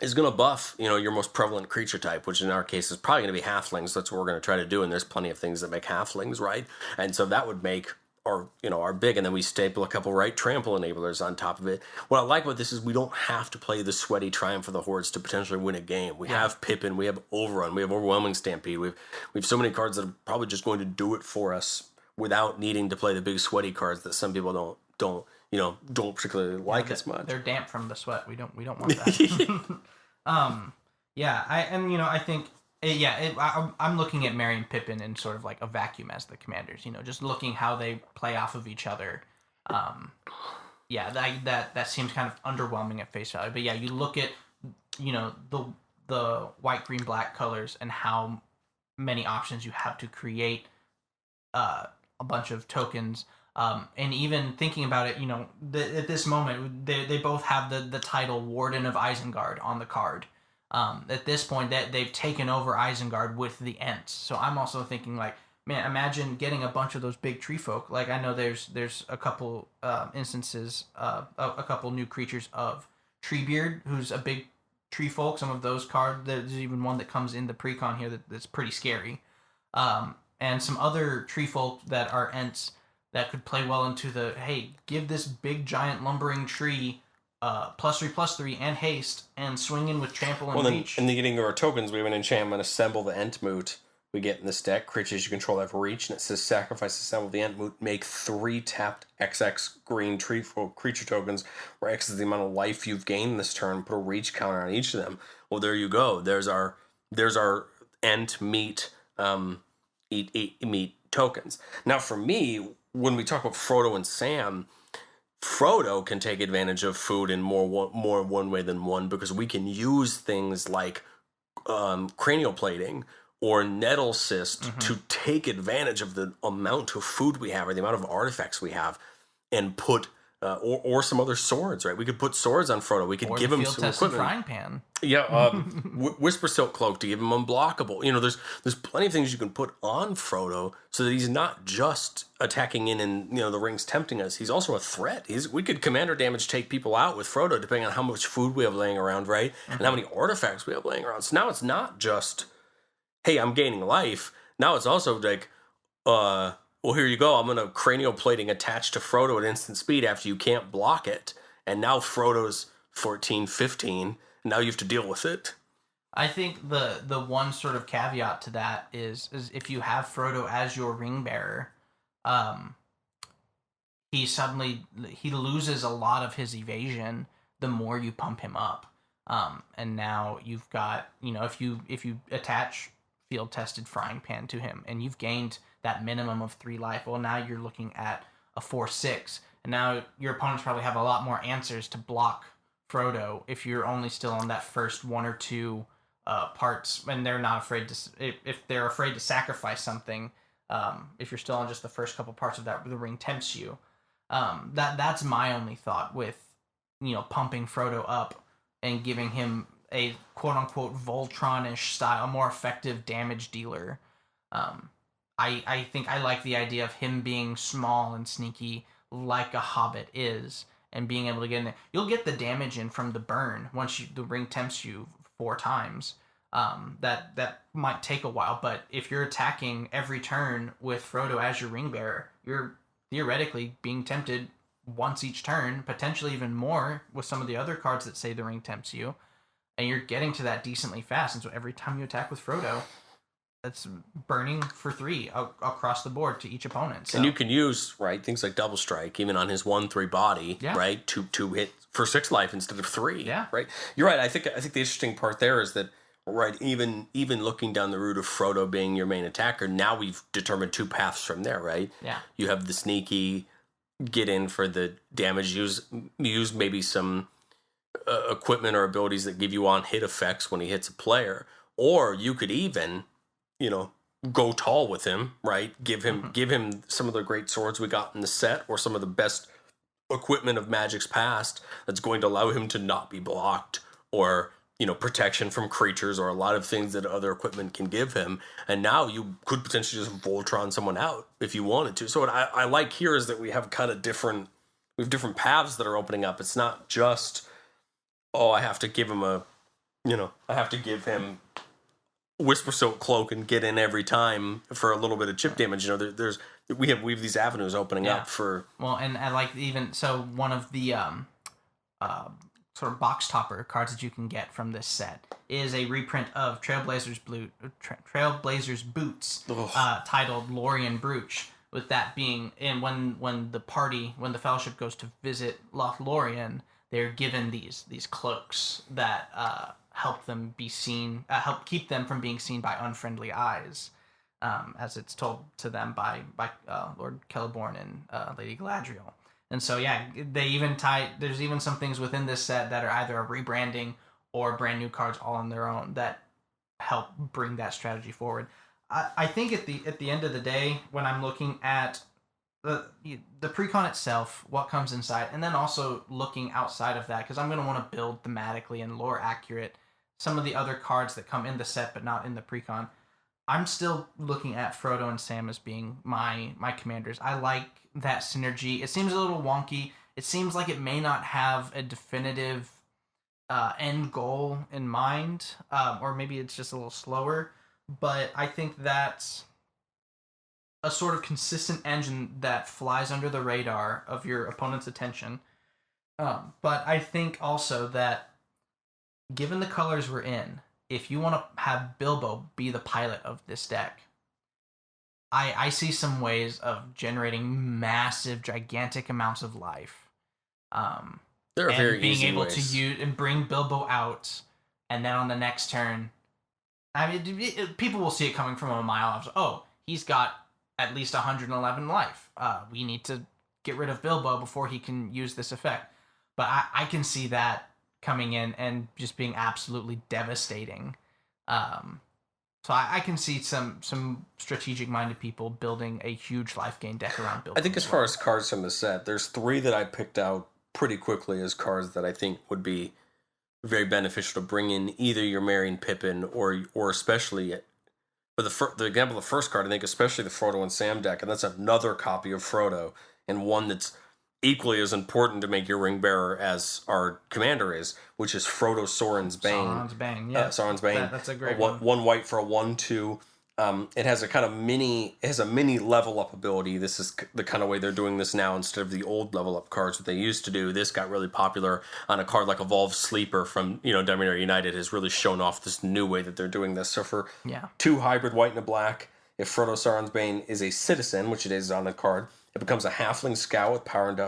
is going to buff, your most prevalent creature type, which in our case is probably going to be halflings. That's what we're going to try to do, and there's plenty of things that make halflings, right? And so that would make our big, and then we staple a couple trample enablers on top of it. What I like about this is we don't have to play the sweaty Triumph of the Hordes to potentially win a game. We have Pippin, we have Overrun, we have Overwhelming Stampede. We have so many cards that are probably just going to do it for us without needing to play the big sweaty cards that some people don't particularly like as much. They're damp from the sweat. We don't want that. I think. I'm looking at Merry and Pippin in sort of like a vacuum as the commanders. Just looking how they play off of each other. That seems kind of underwhelming at face value. But yeah, you look at the white, green, black colors and how many options you have to create a bunch of tokens. And even thinking about it, at this moment they both have the title Warden of Isengard on the card. At this point, that they've taken over Isengard with the Ents. So I'm also thinking, like, man, imagine getting a bunch of those big tree folk. Like, I know there's a couple instances, a couple new creatures of Treebeard, who's a big tree folk. Some of those cards, there's even one that comes in the precon here that's pretty scary. And some other tree folk that are Ents that could play well into the, hey, give this big giant lumbering tree +3/+3 and haste, and swing in with trample and reach. And then getting our tokens, we have an enchantment, assemble the Entmoot. We get in this deck, creatures you control have reach, and it says sacrifice, assemble the Entmoot, make 3 tapped XX green tree folk creature tokens, where X is the amount of life you've gained this turn. Put a reach counter on each of them. Well, there you go. There's our Ent meet meet tokens. Now, for me, when we talk about Frodo and Sam, Frodo can take advantage of food in more one way than one, because we can use things like cranial plating or nettle cyst to take advantage of the amount of food we have, or the amount of artifacts we have, and put or some other swords, right? We could put swords on Frodo. We could give him some equipment. Frying pan. Yeah, Whisper Silk Cloak to give him unblockable. There's plenty of things you can put on Frodo so that he's not just attacking in and the ring's tempting us. He's also a threat. We could commander damage take people out with Frodo, depending on how much food we have laying around, right? And how many artifacts we have laying around. So now it's not just, hey, I'm gaining life. Now it's also like, well, here you go. I'm going to cranial plating attached to Frodo at instant speed after you can't block it. And now Frodo's 14, 15. And now you have to deal with it. I think the one sort of caveat to that is if you have Frodo as your ring bearer, he loses a lot of his evasion the more you pump him up. And now you've got, if you attach field tested frying pan to him and you've gained that minimum of 3 life, well, now you're looking at a 4/6, and now your opponents probably have a lot more answers to block Frodo if you're only still on that first 1 or 2 parts, and they're not afraid to, if they're afraid to sacrifice something, if you're still on just the first couple parts of that, the ring tempts you. That's my only thought with pumping Frodo up and giving him a quote-unquote Voltron-ish style, more effective damage dealer. I think I like the idea of him being small and sneaky like a hobbit is, and being able to get in there. You'll get the damage in from the burn once the ring tempts you 4 times. That might take a while, but if you're attacking every turn with Frodo as your ring bearer, you're theoretically being tempted once each turn, potentially even more with some of the other cards that say the ring tempts you. and you're getting to that decently fast. And so every time you attack with Frodo, that's burning for 3 across the board to each opponent. So. And you can use, right, things like Double Strike, even on his 1/3 body, Yeah. right, to hit for 6 life instead of 3. Yeah. Right. You're right. I think the interesting part there is that, right, even looking down the route of Frodo being your main attacker, now we've determined 2 paths from there, right? Yeah. You have the sneaky, get in for the damage, use maybe some equipment or abilities that give you on hit effects when he hits a player, or you could even, go tall with him, right? Give him some of the great swords we got in the set, or some of the best equipment of Magic's past that's going to allow him to not be blocked, or protection from creatures, or a lot of things that other equipment can give him. And now you could potentially just Voltron someone out if you wanted to. So what I like here is that we have kind of different paths that are opening up. It's not just, I have to give him I have to give him Whisper Silk Cloak and get in every time for a little bit of chip damage. We have these avenues opening up for. Well, and I like even so one of the sort of box topper cards that you can get from this set is a reprint of Trailblazer's Boots, titled Lorien Brooch. With that being, and when the Fellowship goes to visit Lothlorien, they're given these cloaks that help them be seen, help keep them from being seen by unfriendly eyes, as it's told to them by Lord Celeborn and Lady Galadriel. And so, they even there's even some things within this set that are either a rebranding or brand new cards all on their own that help bring that strategy forward. I think at the end of the day, when I'm looking at the precon itself, what comes inside, and then also looking outside of that, because I'm going to want to build thematically and lore accurate some of the other cards that come in the set but not in the precon. I'm still looking at Frodo and Sam as being my commanders. I like that synergy. It seems a little wonky. It seems like it may not have a definitive end goal in mind, or maybe it's just a little slower. But I think that's a sort of consistent engine that flies under the radar of your opponent's attention. But I think also that, given the colors we're in, if you want to have Bilbo be the pilot of this deck, I see some ways of generating massive, gigantic amounts of life. There are very being easy able ways to use and bring Bilbo out, and then on the next turn, people will see it coming from a mile off. Oh, he's got at least 111 life. We need to get rid of Bilbo before he can use this effect. But I can see that coming in and just being absolutely devastating. So I can see some strategic-minded people building a huge life gain deck around Bilbo. I think as far as cards from the set, there's 3 that I picked out pretty quickly as cards that I think would be very beneficial to bring in either your Merry and Pippin or especially for the example of the first card, I think especially the Frodo and Sam deck, and that's another copy of Frodo, and one that's equally as important to make your ring bearer as our commander is, which is Frodo Sauron's Bane. Sauron's Bane, yeah. Sauron's Bane. That's a great one. One white for a 1/2. It has a kind of mini level up ability. This is the kind of way they're doing this now instead of the old level up cards that they used to do. This got really popular on a card like Evolved Sleeper from Dominator United has really shown off this new way that they're doing this. So for 2 hybrid white and a black, if Frodo Sauron's Bane is a citizen, which it is on a card, it becomes a halfling scout with power and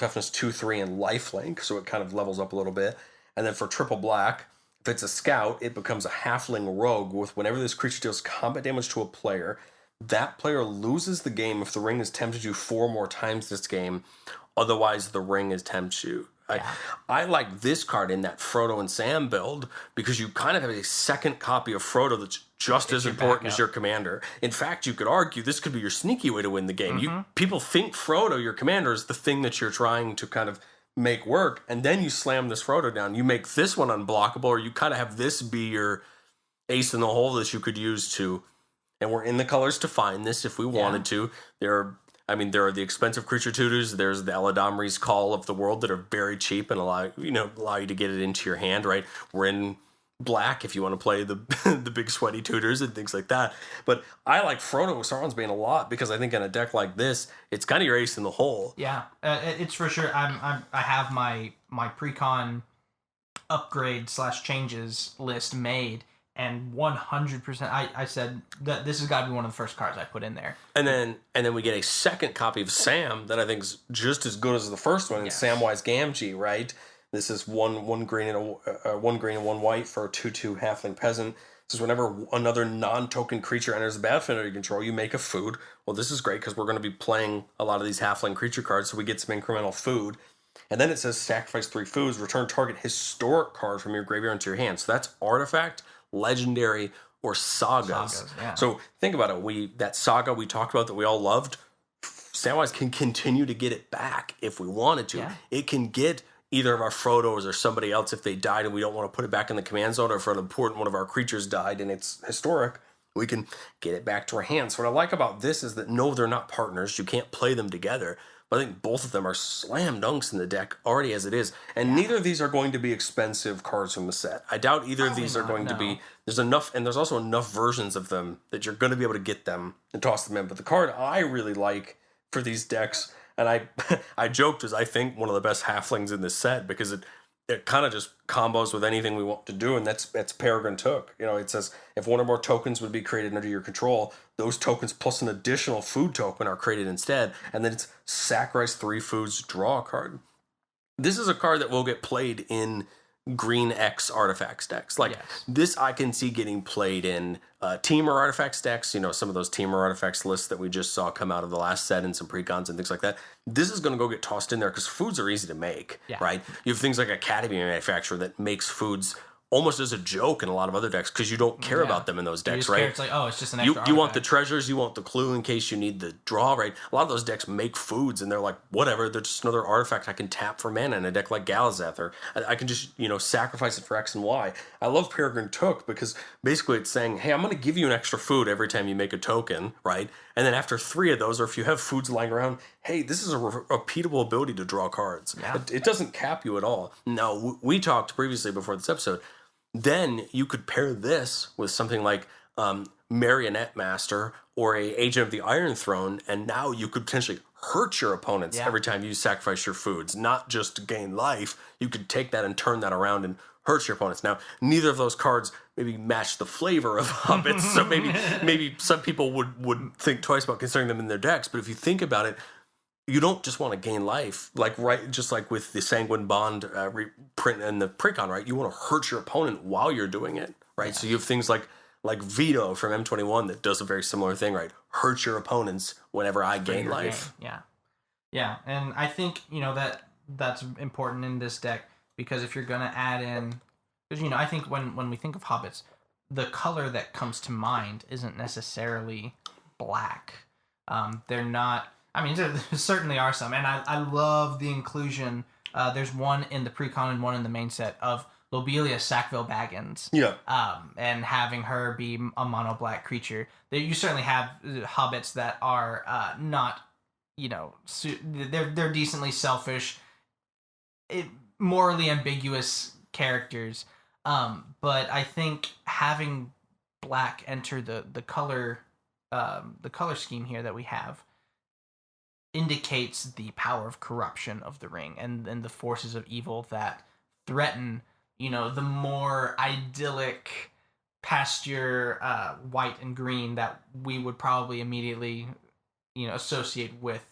toughness 2/3 and lifelink, so it kind of levels up a little bit. And then for triple black, if it's a scout, it becomes a halfling rogue with whenever this creature deals combat damage to a player, that player loses the game if the ring has tempted you 4 more times this game. Otherwise, the ring has tempted you. I like this card in that Frodo and Sam build because you kind of have a second copy of Frodo that's just as important as your commander. In fact, you could argue this could be your sneaky way to win the game. People think Frodo, your commander, is the thing that you're trying to kind of make work, and then you slam this Frodo down. You make this one unblockable, or you kind of have this be your ace in the hole that you could use to. And we're in the colors to find this if we wanted to. There are the expensive creature tutors. There's the Eladamri's Call of the world that are very cheap and allow you to get it into your hand, right? We're in black if you want to play the the big sweaty tutors and things like that. But I like Frodo with Sauron's Bane a lot because I think in a deck like this, it's kind of your ace in the hole. Yeah, it's for sure. I have my precon upgrade / changes list made, and 100% I said that this has got to be one of the first cards I put in there. And then we get a second copy of Sam that I think is just as good as the first one. It's Samwise Gamgee, right? This is one green and one white for a 2/2 halfling peasant. This is whenever another non-token creature enters the battlefield under your control, you make a food. Well, this is great because we're going to be playing a lot of these halfling creature cards, so we get some incremental food. And then it says sacrifice 3 foods, return target historic card from your graveyard into your hand. So that's artifact, legendary, or sagas. Yeah. So think about it. That saga we talked about that we all loved, Samwise can continue to get it back if we wanted to. Yeah. It can get either of our Frodos or somebody else if they died and we don't want to put it back in the command zone, or if an important one of our creatures died and it's historic, we can get it back to our hands. So what I like about this is that no, they're not partners. You can't play them together. But I think both of them are slam dunks in the deck already as it is. And neither of these are going to be expensive cards from the set. I doubt either of these are going to be. There's enough, and there's also enough versions of them that you're going to be able to get them and toss them in. But the card I really like for these decks, and I joked, is I think one of the best halflings in this set, because it kind of just combos with anything we want to do, and that's Peregrine Took. It says if one or more tokens would be created under your control, those tokens plus an additional food token are created instead, and then it's sacrifice 3 foods, draw a card. This is a card that will get played in green X artifacts decks. This I can see getting played in Teamer artifacts decks, some of those Teamer artifacts lists that we just saw come out of the last set and some precons and things like that. This is going to go get tossed in there because foods are easy to make, right? You have things like Academy Manufacturer that makes foods almost as a joke in a lot of other decks because you don't care about them in those decks, right? It's like, oh, it's just an extra you want the treasures, you want the clue in case you need the draw, right? A lot of those decks make foods and they're like, whatever, they're just another artifact I can tap for mana in a deck like Galazeth, or I can just, sacrifice it for X and Y. I love Peregrine Took because basically it's saying, hey, I'm going to give you an extra food every time you make a token, right? And then after 3 of those, or if you have foods lying around, hey, this is a repeatable ability to draw cards. Yeah. It doesn't cap you at all. Now, we talked previously before this episode, then you could pair this with something like Marionette Master or a Agent of the Iron Throne, and now you could potentially hurt your opponents every time you sacrifice your foods, not just to gain life. You could take that and turn that around and hurt your opponents. Now, neither of those cards maybe match the flavor of Hobbits, so maybe some people would think twice about considering them in their decks, but if you think about it, you don't just want to gain life, just like with the Sanguine Bond reprint and the precon, right? You want to hurt your opponent while you're doing it, right? Yeah. So you have things like Vito from M21 that does a very similar thing, right? Hurt your opponents whenever I gain life. Yeah, and I think that's important in this deck because if you're gonna add in, because I think when we think of hobbits, the color that comes to mind isn't necessarily black. They're not. I mean, there certainly are some, and I love the inclusion. There's one in the precon and one in the main set of Lobelia Sackville Baggins. Yeah. And having her be a mono black creature. You certainly have hobbits that are not, they're decently selfish, morally ambiguous characters. But I think having black enter the color scheme here that we have indicates the power of corruption of the ring and the forces of evil that threaten, the more idyllic pasture white and green that we would probably immediately, associate with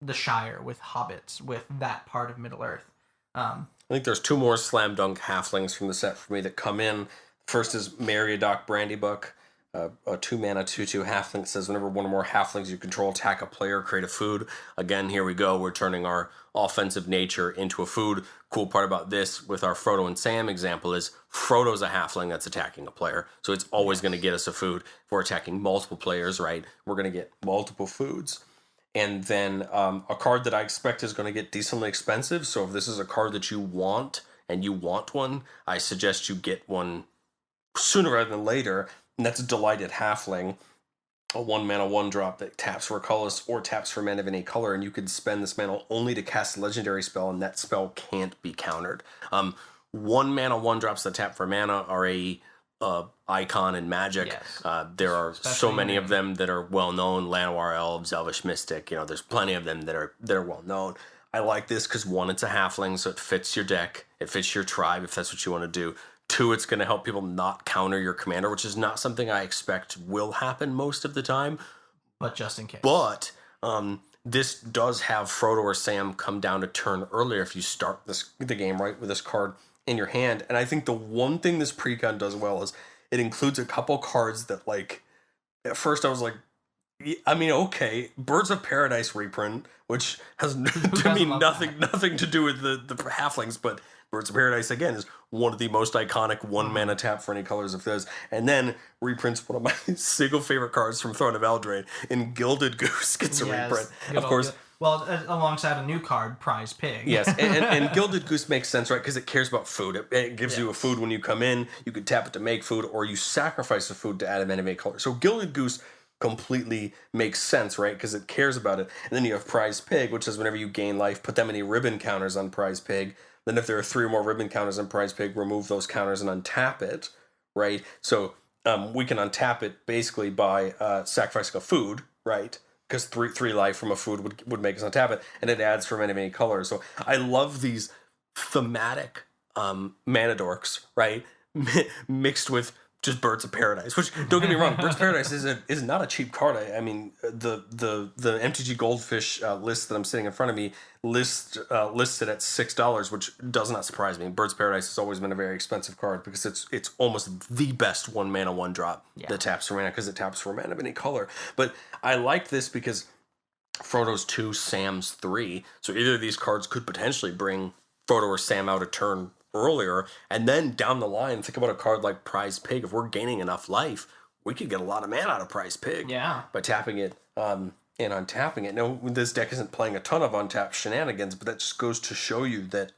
the Shire, with hobbits, with that part of Middle-earth. I think there's 2 more slam dunk halflings from the set for me that come in. First is Meriadoc Brandybuck. A 2-mana 2/2 halfling that says whenever one or more halflings you control attack a player, create a food. Again, here we go. We're turning our offensive nature into a food. Cool part about this with our Frodo and Sam example is Frodo's a halfling that's attacking a player. So it's always going to get us a food. If we're attacking multiple players, right, we're going to get multiple foods. And then a card that I expect is going to get decently expensive. So if this is a card that you want and you want one, I suggest you get one sooner rather than later. And that's a Delighted Halfling, a 1-mana 1-drop that taps for a colorless or taps for mana of any color, and you could spend this mana only to cast a legendary spell, and that spell can't be countered. 1-mana 1-drops that tap for mana are a icon in Magic. Yes. There are so many of them that are well known. Llanowar Elves, Elvish Mystic. There's plenty of them that are well known. I like this because one, it's a halfling, so it fits your deck. It fits your tribe if that's what you want to do. Two, it's going to help people not counter your commander, which is not something I expect will happen most of the time. But just in case. But this does have Frodo or Sam come down a turn earlier if you start the game right with this card in your hand. And I think the one thing this precon does well is it includes a couple cards that, like, at first I was like, I mean, okay, Birds of Paradise reprint, which has to me nothing to do with the halflings, but Birds of Paradise again is one of the most iconic one mana tap for any colors of those. And then reprints one of my single favorite cards from Throne of Eldraine in Gilded Goose gets a reprint. Of course. Well, alongside a new card, Prize Pig. Yes, and Gilded Goose makes sense, right? Because it cares about food. It gives you a food when you come in. You can tap it to make food, or you sacrifice the food to add an enemy color. So Gilded Goose completely makes sense, right? Because it cares about it. And then you have Prize Pig, which is whenever you gain life, put that many ribbon counters on Prize Pig. Then if there are 3 or more ribbon counters on Prize Pig, remove those counters and untap it, right? So we can untap it basically by sacrificing a food, right? Because three life from a food would make us untap it, and it adds from any color. So I love these thematic mana dorks, right? Mixed with just Birds of Paradise, which, don't get me wrong, Birds of Paradise is not a cheap card. I mean, the MTG Goldfish list that I'm sitting in front of me lists it at $6, which does not surprise me. Birds of Paradise has always been a very expensive card because it's almost the best 1 mana 1-drop that taps for mana, because it taps for mana of any color. But I like this because Frodo's 2, Sam's 3, so either of these cards could potentially bring Frodo or Sam out a turn earlier, and then down the line, think about a card like Prize Pig. If we're gaining enough life, we could get a lot of mana out of Prize Pig by tapping it and untapping it. Now, this deck isn't playing a ton of untapped shenanigans, but that just goes to show you that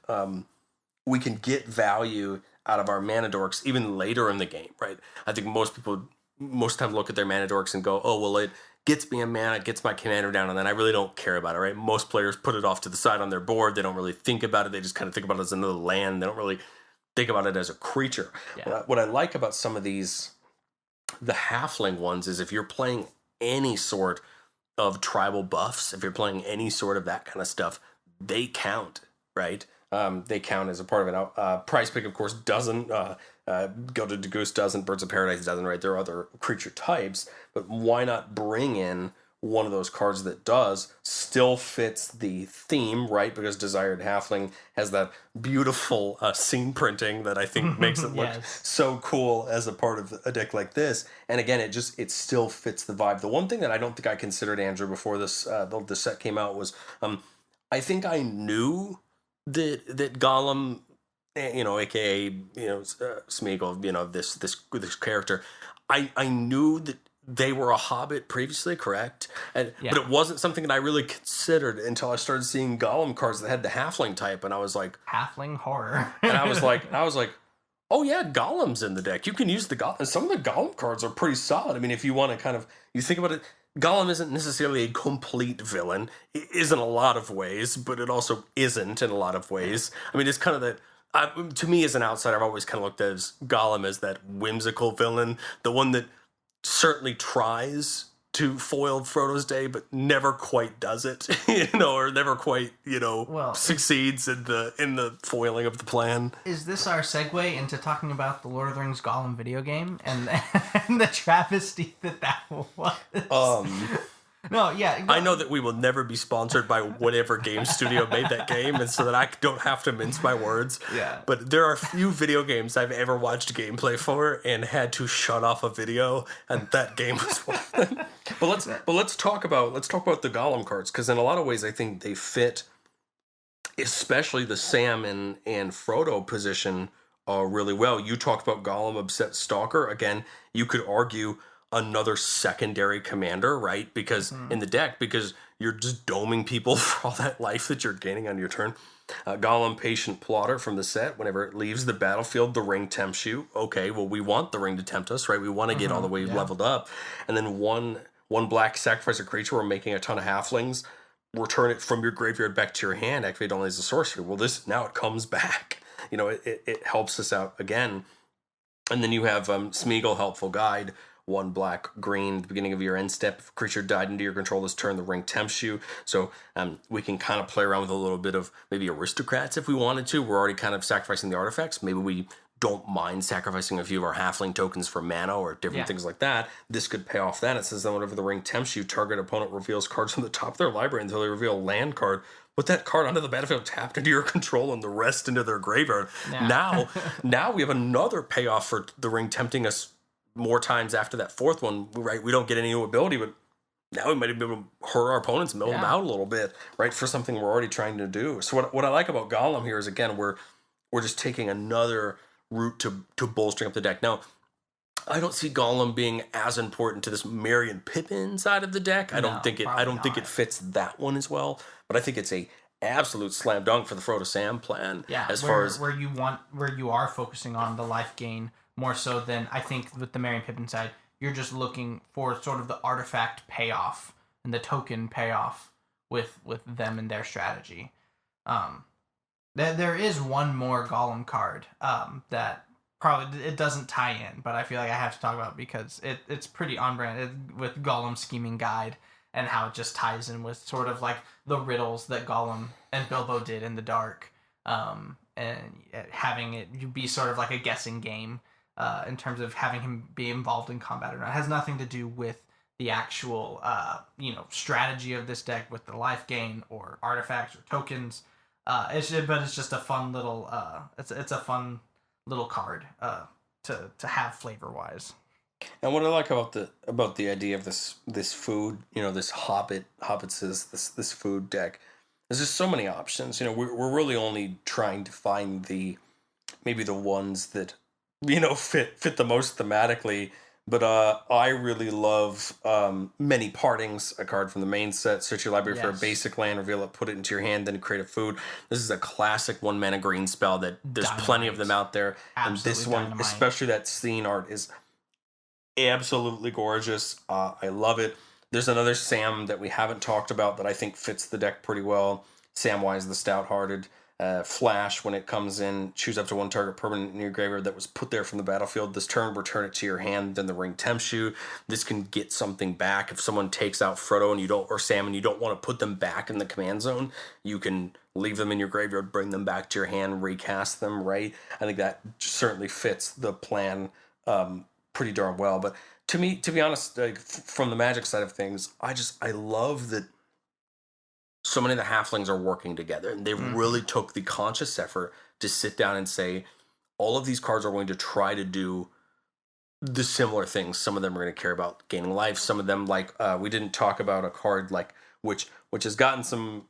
we can get value out of our mana dorks even later in the game, right? I think most people most time look at their mana dorks and go, oh, well, it gets me a mana, gets my commander down, and then I really don't care about it, right? Most players put it off to the side on their board. They don't really think about it. They just kind of think about it as another land. They don't really think about it as a creature. Yeah. What I like about some of these, the halfling ones, is if you're playing any sort of tribal buffs, if you're playing any sort of that kind of stuff, they count, right? They count as a part of it. Now, Prize Pick, of course, doesn't. Gilded Goose doesn't. Birds of Paradise doesn't, right? There are other creature types, but why not bring in one of those cards that does, still fits the theme, right? Because Desired Halfling has that beautiful scene printing that I think makes it look so cool as a part of a deck like this. And again, it still fits the vibe. The one thing that I don't think I considered, Andrew, before this the set came out was, I think I knew that Gollum, aka Smeagol, this character, I knew that they were a hobbit previously, correct? But it wasn't something that I really considered until I started seeing Gollum cards that had the halfling type, and I was like, halfling horror. And I was like, oh yeah, Gollum's in the deck. You can use the Gollum. Some of the Gollum cards are pretty solid. I mean, if you want to you think about it, Gollum isn't necessarily a complete villain. It is in a lot of ways, but it also isn't in a lot of ways. I mean, it's kind of that. To me, as an outsider, I've always kind of looked at Gollum as that whimsical villain, the one that certainly tries to foil Frodo's day, but never quite does it, or never quite, succeeds in the foiling of the plan. Is this our segue into talking about the Lord of the Rings Gollum video game and the travesty that was? No, yeah. I know that we will never be sponsored by whatever game studio made that game, and so that I don't have to mince my words. Yeah. But there are few video games I've ever watched gameplay for and had to shut off a video, and that game was one of them. But let's talk about the Gollum cards, because in a lot of ways I think they fit, especially the Sam and Frodo position really well. You talked about Gollum Upset Stalker. Again, you could argue another secondary commander, right? Because in the deck, because you're just doming people for all that life that you're gaining on your turn. Gollum Patient Plotter from the set. Whenever it leaves the battlefield, the ring tempts you. Okay, well, we want the ring to tempt us, right? We want to get all the way leveled up. And then one black, sacrifice a creature. We're making a ton of halflings. Return it from your graveyard back to your hand. Activate only as a sorcery. Well, now it comes back. It helps us out again. And then you have Smeagol Helpful Guide, 1 black, green at the beginning of your end step. If a creature died into your control this turn, the ring tempts you. So we can kind of play around with a little bit of maybe aristocrats if we wanted to. We're already kind of sacrificing the artifacts. Maybe we don't mind sacrificing a few of our halfling tokens for mana or different things like that. This could pay off that. It says that whenever the ring tempts you, target opponent reveals cards from the top of their library until they reveal a land card. Put that card onto the battlefield tapped into your control and the rest into their graveyard. Yeah. Now we have another payoff for the ring tempting us more times after that fourth one, right? We don't get any new ability, but now we might be able to hurt our opponents, mill them out a little bit, right? For something we're already trying to do. So what I like about Golem here is, again, we're just taking another route to bolstering up the deck. Now, I don't see Golem being as important to this Merry and Pippin side of the deck. I don't think it fits that one as well. But I think it's a absolute slam dunk for the Frodo Sam plan. Yeah, where you are focusing on the life gain more so than I think with the Merry and Pippin side, you're just looking for sort of the artifact payoff and the token payoff with them and their strategy. There is one more Golem card that probably it doesn't tie in, but I feel like I have to talk about because it's pretty on brand with Gollum Scheming Guide and how it just ties in with sort of like the riddles that Gollum and Bilbo did in the dark, and having it be sort of like a guessing game in terms of having him be involved in combat or not. It has nothing to do with the actual strategy of this deck with the life gain or artifacts or tokens. But it's just a fun little it's a fun little card to have flavor wise. And what I like about the idea of this food, this hobbits this food deck, there's just so many options. We're really only trying to find maybe the ones that fit the most thematically. But I really love Many Partings, a card from the main set. Search your library for a basic land, reveal it, put it into your hand, then create a food. This is a classic 1-mana green spell that there's plenty of them out there. Absolutely. And this one, especially that scene art, is absolutely gorgeous. I love it. There's another Sam that we haven't talked about that I think fits the deck pretty well. Samwise the Stout-Hearted. Flash, when it comes in, choose up to 1 target permanent in your graveyard that was put there from the battlefield. This turn, return it to your hand, then the ring tempts you. This can get something back. If someone takes out Frodo or Sam and you don't want to put them back in the command zone, you can leave them in your graveyard, bring them back to your hand, recast them, right? I think that certainly fits the plan pretty darn well. But to be honest, from the Magic side of things, I love that so many of the halflings are working together, and they really took the conscious effort to sit down and say, all of these cards are going to try to do the similar things. Some of them are going to care about gaining life. Some of them, like we didn't talk about a card like which has gotten some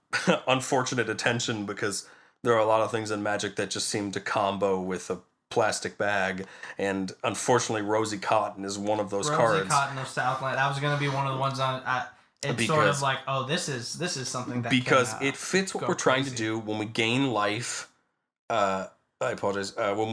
unfortunate attention because there are a lot of things in Magic that just seem to combo with a plastic bag, and unfortunately, Rosy Cotton is one of those cards. Rosy Cotton of Southland. That was going to be one of the ones on. It's sort of like, oh, this is something that because it fits what we're trying to do when we gain life. I apologize. When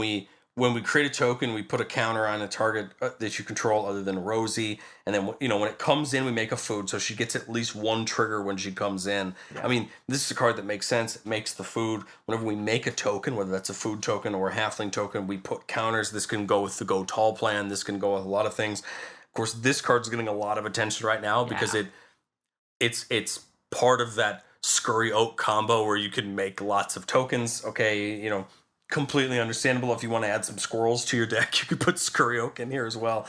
we create a token, we put a counter on a target that you control other than Rosie, and then when it comes in, we make a food, so she gets at least 1 trigger when she comes in. Yeah. I mean, this is a card that makes sense. It makes the food. Whenever we make a token, whether that's a food token or a halfling token, we put counters. This can go with the Go Tall plan. This can go with a lot of things. Of course, this card's getting a lot of attention right now because it's part of that Scurry Oak combo where you can make lots of tokens. Okay, completely understandable. If you want to add some squirrels to your deck, you could put Scurry Oak in here as well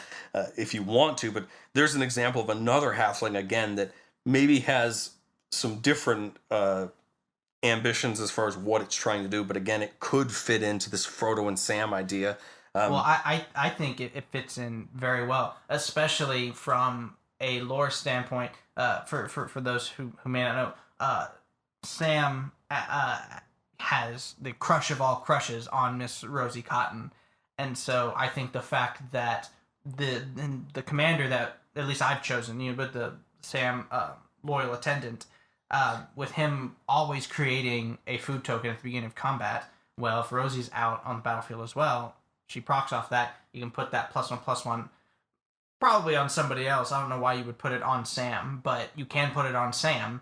if you want to. But there's an example of another halfling, again, that maybe has some different ambitions as far as what it's trying to do. But again, it could fit into this Frodo and Sam idea. I think it fits in very well, especially from a lore standpoint. For those who may not know, Sam has the crush of all crushes on Miss Rosy Cotton, and so I think the fact that the commander that at least I've chosen, but the Sam loyal attendant, with him always creating a food token at the beginning of combat. Well, if Rosie's out on the battlefield as well, she procs off that. You can put that +1/+1. Probably on somebody else. I don't know why you would put it on Sam, but you can put it on Sam.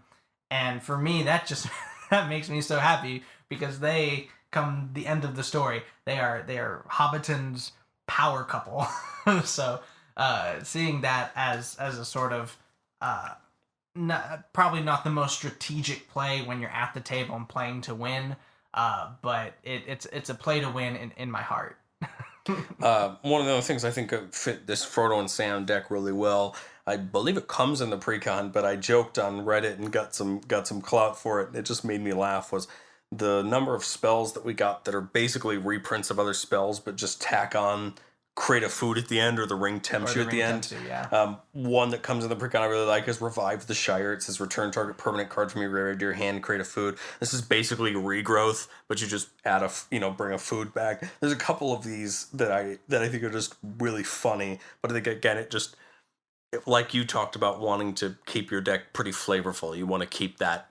And for me, that just that makes me so happy because they come the end of the story. They are Hobbiton's power couple. So seeing that as a sort of probably not the most strategic play when you're at the table and playing to win, but it's a play to win in my heart. One of the other things I think fit this Frodo and Sam deck really well. I believe it comes in the precon, but I joked on Reddit and got some clout for it. It just made me laugh. Was the number of spells that we got that are basically reprints of other spells, but just tack on create a food at the end or the ring tempts you at the end. One that comes in the precon I really like is Revive the Shire. It says return target permanent card from your graveyard to your hand, create a food. This is basically regrowth, but you just add bring a food back. There's a couple of these that I think are just really funny, but I think again it just, like you talked about wanting to keep your deck pretty flavorful. You want to keep that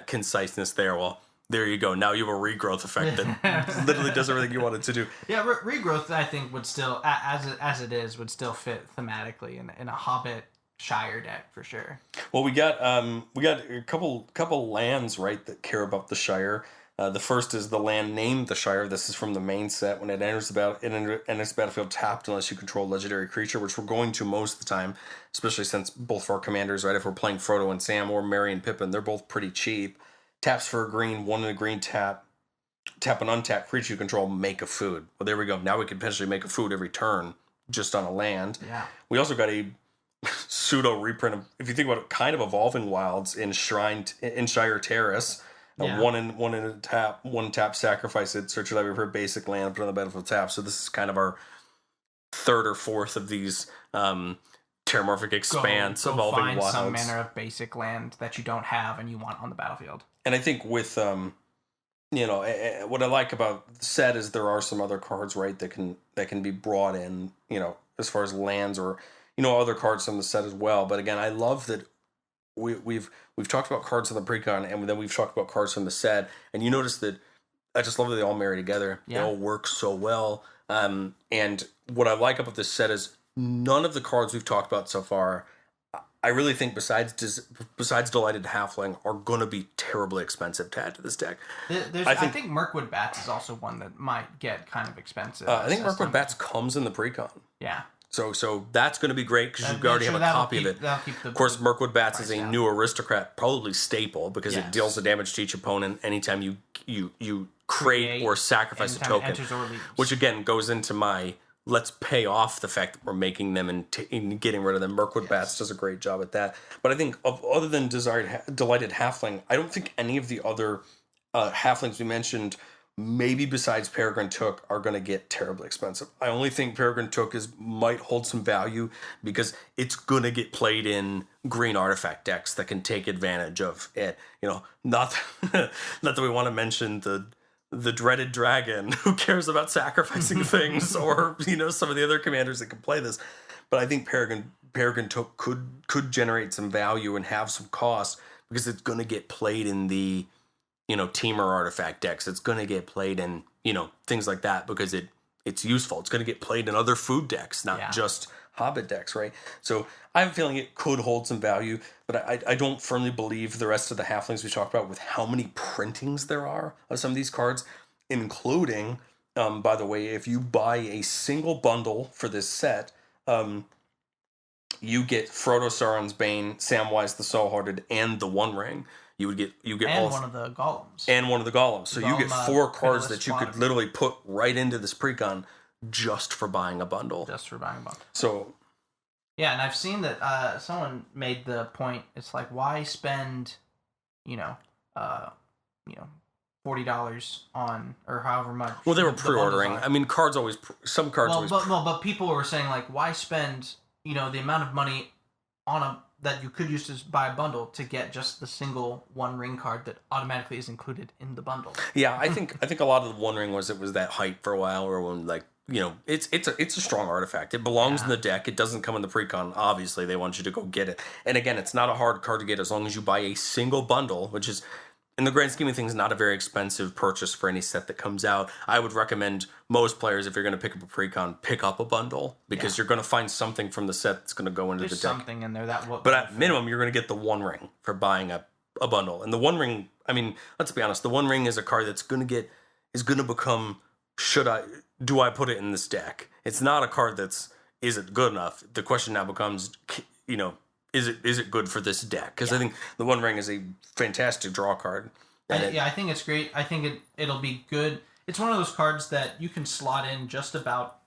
conciseness there. Well, there you go. Now you have a regrowth effect that literally does everything you want it to do. Yeah, regrowth I think would still, as it is, would still fit thematically in a Hobbit Shire deck for sure. Well, we got a couple lands, right, that care about the Shire. The first is the land named the Shire. This is from the main set. When it enters the battlefield tapped unless you control a legendary creature, which we're going to most of the time, especially since both of our commanders, right, if we're playing Frodo and Sam or Merry and Pippin, they're both pretty cheap. Taps for a green, 1 and a green tap an untapped creature you control, make a food. Well, there we go. Now we can potentially make a food every turn just on a land. Yeah. We also got a pseudo reprint of, if you think about it, kind of Evolving Wilds in Shire Terrace. Yeah. One in a tap, one tap, sacrifice it, search your library for a basic land, put on the battlefield tap. So this is kind of our third or fourth of these Terramorphic Expanse, go Evolving find Wilds. some manner of basic land that you don't have and you want on the battlefield. And I think with what I like about the set is there are some other cards, right, that can be brought in, as far as lands or other cards from the set as well. But again, I love that we've talked about cards from the precon, and then we've talked about cards from the set, and you notice that I just love that they all marry together. Yeah. They all work so well. And what I like about this set is none of the cards we've talked about so far, I really think besides Delighted Halfling, are going to be terribly expensive to add to this deck. I think Mirkwood Bats is also one that might get kind of expensive. I think Mirkwood Bats comes in the precon. Yeah. So that's going to be great because you already have a copy of it. Of course, Mirkwood Bats is a new aristocrat, probably staple, because it deals the damage to each opponent anytime you create or sacrifice a token, which again goes into my let's pay off the fact that we're making them and getting rid of them. Mirkwood Bats does a great job at that. But I think other than Delighted Halfling, I don't think any of the other halflings we mentioned, maybe besides Peregrine Took, are going to get terribly expensive. I only think Peregrine Took might hold some value because it's going to get played in green artifact decks that can take advantage of it. Not that we want to mention the dreaded dragon who cares about sacrificing things, or some of the other commanders that can play this. But I think Peregrine Took could generate some value and have some cost because it's going to get played in the teamer artifact decks. It's going to get played in things like that because it's useful. It's going to get played in other food decks, not just Hobbit decks, right? So I have a feeling it could hold some value, but I don't firmly believe the rest of the halflings we talked about with how many printings there are of some of these cards, including, by the way, if you buy a single bundle for this set, you get Frodo Sauron's Bane, Samwise the Soul-Hearted, and the One Ring. You get and one of the golems. And one of the golems. So you get 4 cards that you could literally put right into this precon just for buying a bundle. So yeah, and I've seen that someone made the point. It's like, why spend, $40 on, or however much. Well, they were pre-ordering. I mean, cards always. Some cards always. But people were saying like, why spend the amount of money on that you could use to buy a bundle to get just the single One Ring card that automatically is included in the bundle. Yeah, I think a lot of the One Ring was that hype for a while, or when it's a strong artifact. It belongs in the deck. It doesn't come in the precon. Obviously, they want you to go get it. And again, it's not a hard card to get as long as you buy a single bundle, which is, in the grand scheme of things, not a very expensive purchase for any set that comes out. I would recommend most players, if you're going to pick up a precon, pick up a bundle because you're going to find something from the set that's going to go into the deck. There's something in there but at minimum, you're going to get the One Ring for buying a bundle. And the One Ring, I mean, let's be honest, the One Ring is a card that's going to become, do I put it in this deck? It's not a card that's is it good enough? The question now becomes, is it good for this deck? Because I think the One Ring is a fantastic draw card. I think it's great. I think it'll be good. It's one of those cards that you can slot in just about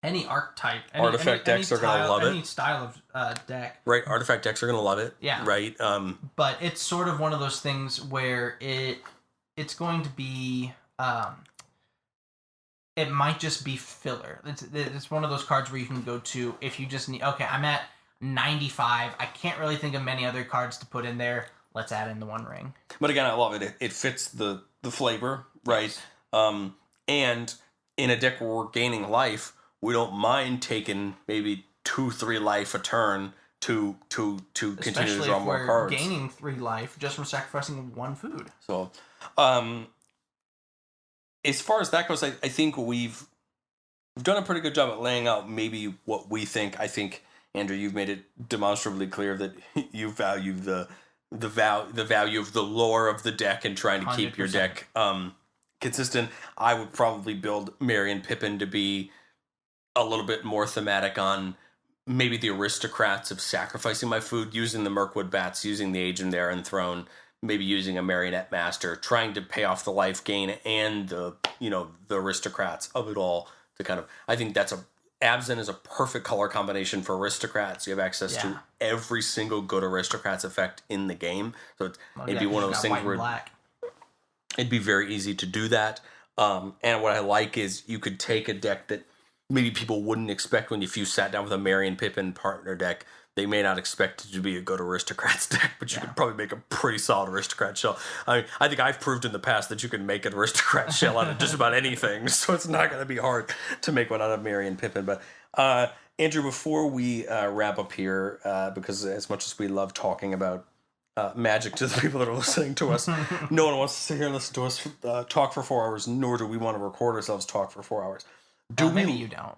any archetype. Artifact decks are going to love it. Any style of deck. Right, artifact decks are going to love it. Yeah. Right. But it's sort of one of those things where it's going to be... it might just be filler. It's one of those cards where you can go to if you just need... Okay, I'm at 95. I can't really think of many other cards to put in there. Let's add in the One Ring. But again, I love it. It fits the flavor, right? Yes. And in a deck where we're gaining life, we don't mind taking maybe 2-3 life a turn to continue to draw more cards. Especially if we're gaining 3 life just from sacrificing 1 food. So, as far as that goes, I think we've done a pretty good job at laying out maybe what we think. I think, Andrew, you've made it demonstrably clear that you value the value of the lore of the deck and trying to 100%. Keep your deck consistent. I would probably build Merry and Pippin to be a little bit more thematic on maybe the aristocrats of sacrificing my food, using the Mirkwood Bats, using the Age and the Iron Throne, maybe using a Marionette Master, trying to pay off the life gain and the aristocrats of it all to kind of... I think that's Abzan is a perfect color combination for aristocrats. You have access to every single good aristocrats effect in the game. So it'd be one of those things where it'd be very easy to do that. And what I like is you could take a deck that maybe people wouldn't expect if you sat down with a Merry and Pippin partner deck. They may not expect it to be a good aristocrats deck, but you could probably make a pretty solid aristocrat shell. I think I've proved in the past that you can make an aristocrat shell out of just about anything, so it's not going to be hard to make one out of Merry and Pippin. But Andrew, before we wrap up here, because as much as we love talking about Magic to the people that are listening to us, no one wants to sit here and listen to us talk for 4 hours, nor do we want to record ourselves talk for 4 hours. Maybe you don't.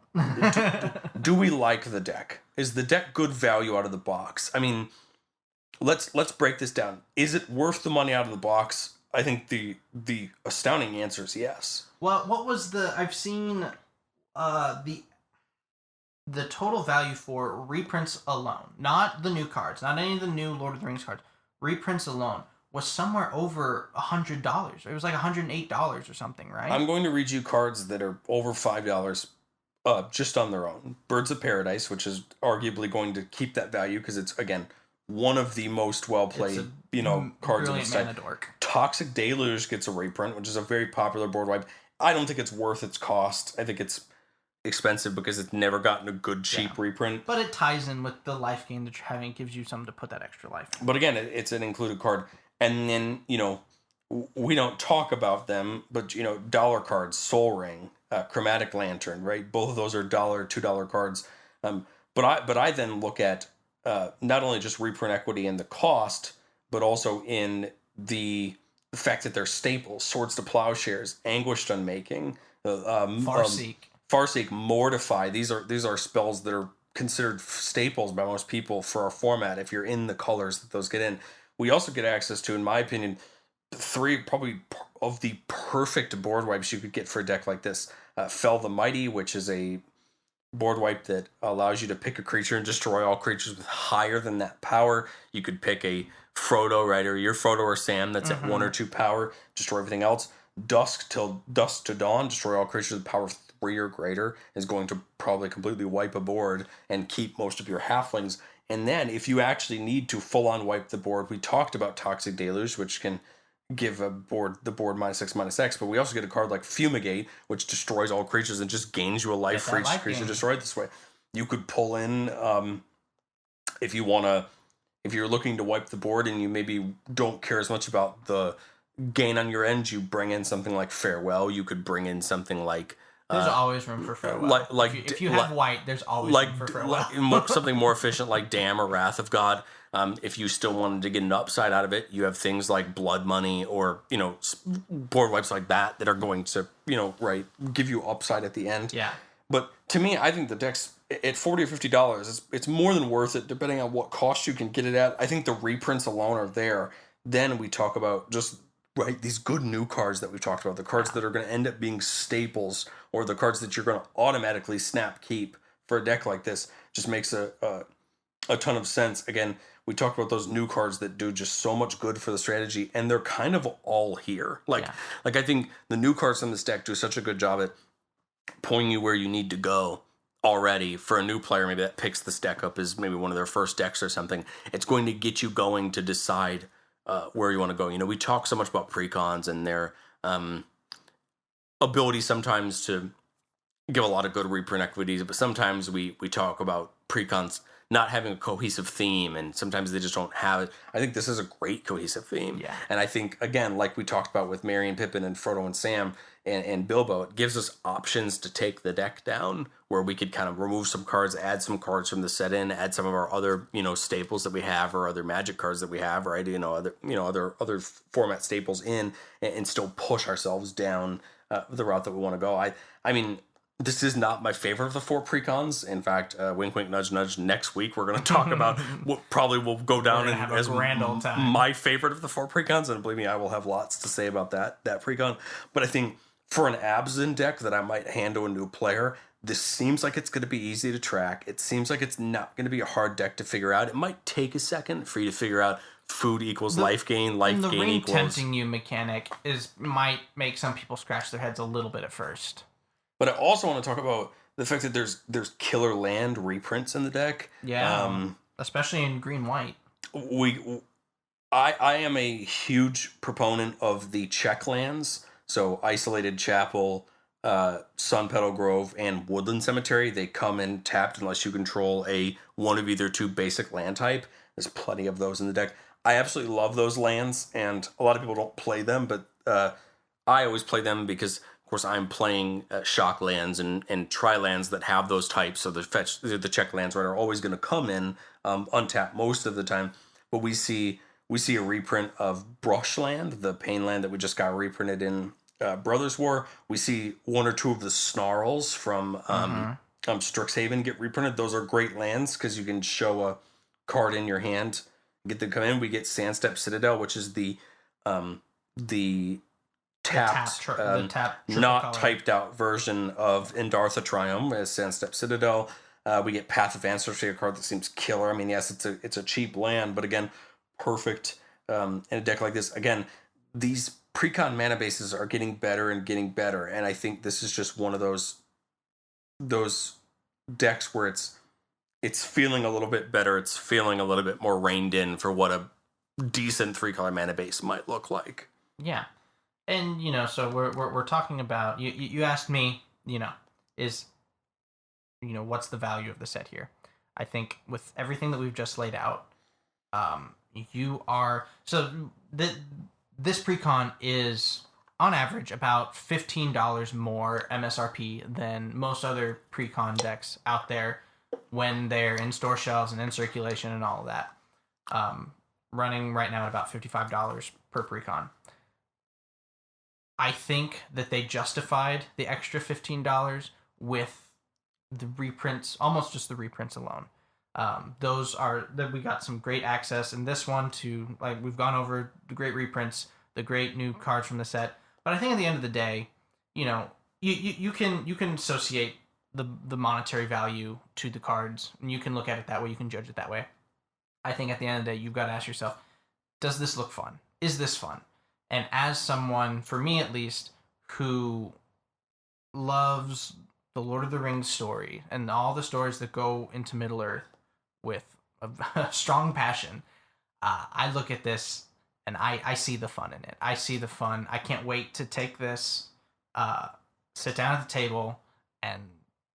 Do we like the deck? Is the deck good value out of the box? I mean, let's break this down. Is it worth the money out of the box? I think the astounding answer is yes. Well, what was I've seen the total value for reprints alone, not the new cards, not any of the new Lord of the Rings cards, reprints alone was somewhere over $100. It was like $108 or something, right? I'm going to read you cards that are over $5 just on their own. Birds of Paradise, which is arguably going to keep that value because it's, again, one of the most well-played, cards of its type. Toxic Deluge gets a reprint, which is a very popular board wipe. I don't think it's worth its cost. I think it's expensive because it's never gotten a good, cheap reprint. But it ties in with the life gain that you're having. It gives you something to put that extra life in. But again, it's an included card. And then, we don't talk about them, but, dollar cards, Soul Ring, Chromatic Lantern, right? Both of those are $2 cards. But I then look at not only just reprint equity and the cost, but also in the fact that they're staples. Swords to Plowshares, Anguished Unmaking, Farseek, Mortify. These are spells that are considered staples by most people for our format if you're in the colors that those get in. We also get access to, in my opinion, 3 probably of the perfect board wipes you could get for a deck like this. Fell the Mighty, which is a board wipe that allows you to pick a creature and destroy all creatures with higher than that power. You could pick a Frodo, right, or your Frodo or Sam that's at 1 or 2 power, destroy everything else. Dusk to Dawn, destroy all creatures with power 3 or greater, is going to probably completely wipe a board and keep most of your halflings. And then if you actually need to full-on wipe the board, we talked about Toxic Deluge, which can give the board -X/-X, but we also get a card like Fumigate, which destroys all creatures and just gains you a life for each creature destroyed this way. You could pull in, if you're looking to wipe the board and you maybe don't care as much about the gain on your end, you bring in something like Farewell. You could bring in something like... There's always room for Farewell. If you have white, there's always room for Farewell. Something more efficient like Dam or Wrath of God. If you still wanted to get an upside out of it, you have things like Blood Money or, board wipes like that are going to, give you upside at the end. Yeah. But to me, I think the deck's at $40 or $50. It's more than worth it depending on what cost you can get it at. I think the reprints alone are there. Then we talk about just... Right, these good new cards that we've talked about, the cards that are going to end up being staples, or the cards that you're going to automatically snap keep for a deck like this just makes a ton of sense. Again, we talked about those new cards that do just so much good for the strategy, and they're kind of all here. Like I think the new cards in this deck do such a good job at pointing you where you need to go already. For a new player maybe that picks this deck up as maybe one of their first decks or something, it's going to get you going to decide where you want to go. You know, we talk so much about precons and their ability sometimes to give a lot of good reprint equities, but sometimes we talk about precons not having a cohesive theme, and sometimes they just don't have it. I think this is a great cohesive theme. Yeah. And I think, again, like we talked about with Merry and Pippin and Frodo and Sam and Bilbo, it gives us options to take the deck down where we could kind of remove some cards, add some cards from the set in, add some of our other, you know, staples that we have, or other Magic cards that we have, right? Other format staples in, and still push ourselves down the route that we want to go. I mean, this is not my favorite of the 4 precons. In fact, wink, wink, nudge, nudge. Next week, we're going to talk about what probably will go down as grand old time. My favorite of the 4 precons. And believe me, I will have lots to say about that precon. But I think for an Abzan deck that I might hand to a new player, this seems like it's going to be easy to track. It seems like it's not going to be a hard deck to figure out. It might take a second for you to figure out food equals life gain, life gain ring equals... tempting you mechanic might make some people scratch their heads a little bit at first. But I also want to talk about the fact that there's killer land reprints in the deck. Yeah, especially in green-white. I am a huge proponent of the check lands. So Isolated Chapel, Sun Petal Grove, and Woodland Cemetery. They come in tapped unless you control one of either 2 basic land type. There's plenty of those in the deck. I absolutely love those lands, and a lot of people don't play them, but I always play them because, of course, I'm playing shock lands and tri lands that have those types. So the check lands, right, are always going to come in untapped most of the time. But we see a reprint of Brushland, the Pain land that we just got reprinted in Brothers War. We see 1 or 2 of the Snarls from Strixhaven get reprinted. Those are great lands because you can show a card in your hand, get them come in. We get Sandstep Citadel, which is the tapped, not typed out version of Indartha Triumph as Sandstep Citadel. We get Path of Ancestry, a card that seems killer. I mean, yes, it's a cheap land, but again, perfect in a deck like this. Again, these precon mana bases are getting better and getting better, and I think this is just one of those decks where it's feeling a little bit better. It's feeling a little bit more reined in for what a decent 3-color mana base might look like. Yeah. And, you know, so we're talking about, you asked me, you know, what's the value of the set here? I think with everything that we've just laid out, this precon is on average about $15 more MSRP than most other precon decks out there when they're in store shelves and in circulation and all of that. Running right now at about $55 per precon. I think that they justified the extra $15 with the reprints, almost just the reprints alone. We got some great access in this one to, like, we've gone over the great reprints, the great new cards from the set. But I think at the end of the day, you know, you can associate the monetary value to the cards, and you can look at it that way, you can judge it that way. I think at the end of the day, you've got to ask yourself, does this look fun? Is this fun? And as someone, for me at least, who loves the Lord of the Rings story and all the stories that go into Middle-earth with a strong passion, I look at this and I see the fun in it. I see the fun. I can't wait to take this, sit down at the table and,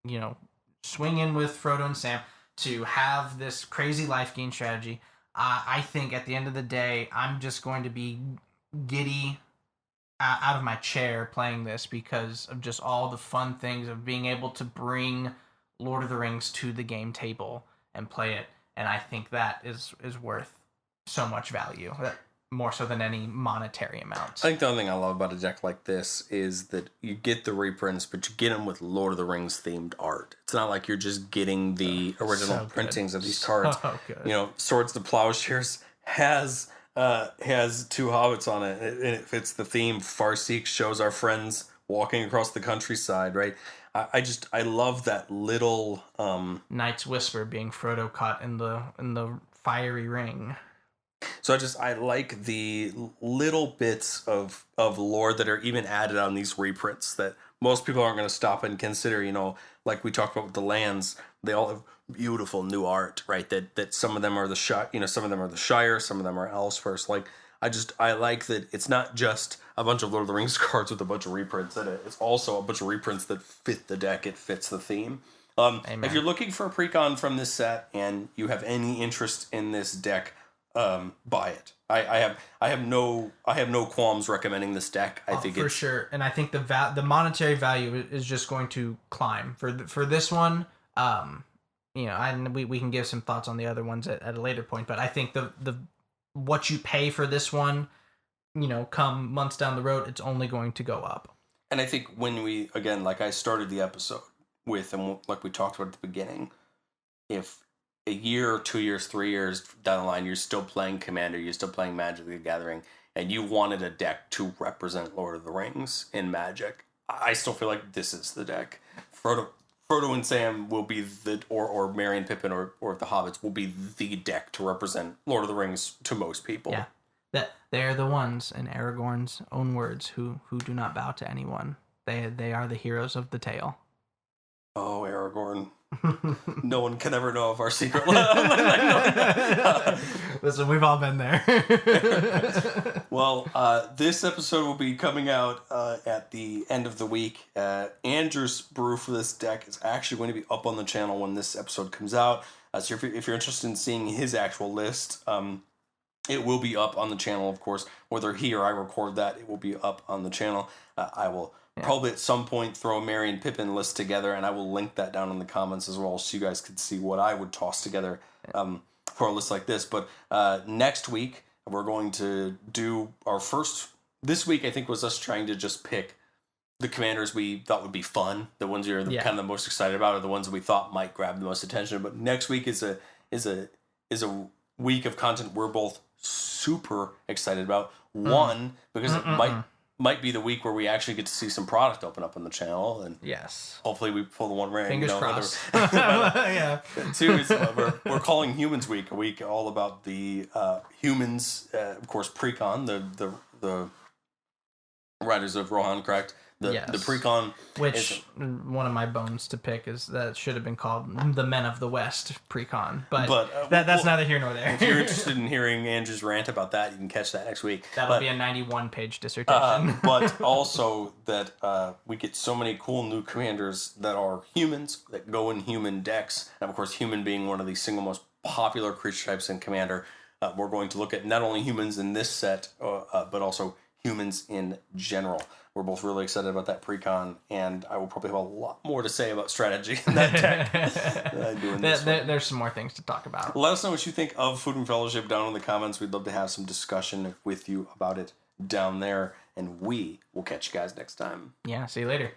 you know, swing in with Frodo and Sam to have this crazy life gain strategy. I think at the end of the day, I'm just going to be giddy out of my chair playing this because of just all the fun things of being able to bring Lord of the Rings to the game table and play it. And I think that is worth so much value, more so than any monetary amount. I think the only thing I love about a deck like this is that you get the reprints, but you get them with Lord of the Rings themed art. It's not like you're just getting the original printings of these cards. Good. You know, Swords to Plowshares has 2 hobbits on it, and it fits the theme. Farseek shows our friends walking across the countryside, right? I love that little Knight's Whisper being Frodo caught in the fiery ring. So I like the little bits of lore that are even added on these reprints that most people aren't going to stop and consider. Like we talked about with the lands, they all have beautiful new art, right? That some of them are the some of them are the Shire, some of them are Elsewhere. Like I like that it's not just a bunch of Lord of the Rings cards with a bunch of reprints in it. It's also a bunch of reprints that fit the deck. It fits the theme. If you're looking for a precon from this set and you have any interest in this deck, buy it. I have no qualms recommending this deck. I think for sure, and I think the monetary value is just going to climb for this one. We can give some thoughts on the other ones at a later point, but I think the what you pay for this one, come months down the road, it's only going to go up. And I think when we, again, like I started the episode with, and like we talked about at the beginning, if a year, 2 years, 3 years down the line, you're still playing Commander, you're still playing Magic the Gathering, and you wanted a deck to represent Lord of the Rings in Magic, I still feel like this is the deck. Frodo and Sam will be or Merry and Pippin or the Hobbits will be the deck to represent Lord of the Rings to most people. Yeah, that they're the ones, in Aragorn's own words, who do not bow to anyone. They are the heroes of the tale. Oh, Aragorn. No one can ever know of our secret. Listen, we've all been there. Well, this episode will be coming out at the end of the week. Andrew's brew for this deck is actually going to be up on the channel when this episode comes out. So if you're interested in seeing his actual list, it will be up on the channel, of course. Whether he or I record that, it will be up on the channel. I will probably at some point throw a Merry and Pippin list together, and I will link that down in the comments as well, so you guys can see what I would toss together for a list like this. But next week, we're going to do our first... This week, I think, was us trying to just pick the commanders we thought would be fun, the ones you're kind of the most excited about, or the ones that we thought might grab the most attention. But next week is a week of content we're both super excited about. One, because it might be the week where we actually get to see some product open up on the channel, and hopefully we pull the one ring. Fingers crossed. Two is we're calling Humans Week, a week all about the humans, of course, precon, the Riders of Rohan, correct? The precon, which one of my bones to pick is that should have been called the Men of the West precon, but that's neither here nor there. If you're interested in hearing Andrew's rant about that, you can catch that next week. That'll be a 91-page dissertation. But also that we get so many cool new commanders that are humans, that go in human decks, and of course human being one of the single most popular creature types in Commander. We're going to look at not only humans in this set, but also humans in general. We're both really excited about that precon, and I will probably have a lot more to say about strategy in that deck than I do in this one. There's some more things to talk about. Let us know what you think of Food and Fellowship down in the comments. We'd love to have some discussion with you about it down there, and we will catch you guys next time. Yeah, see you later.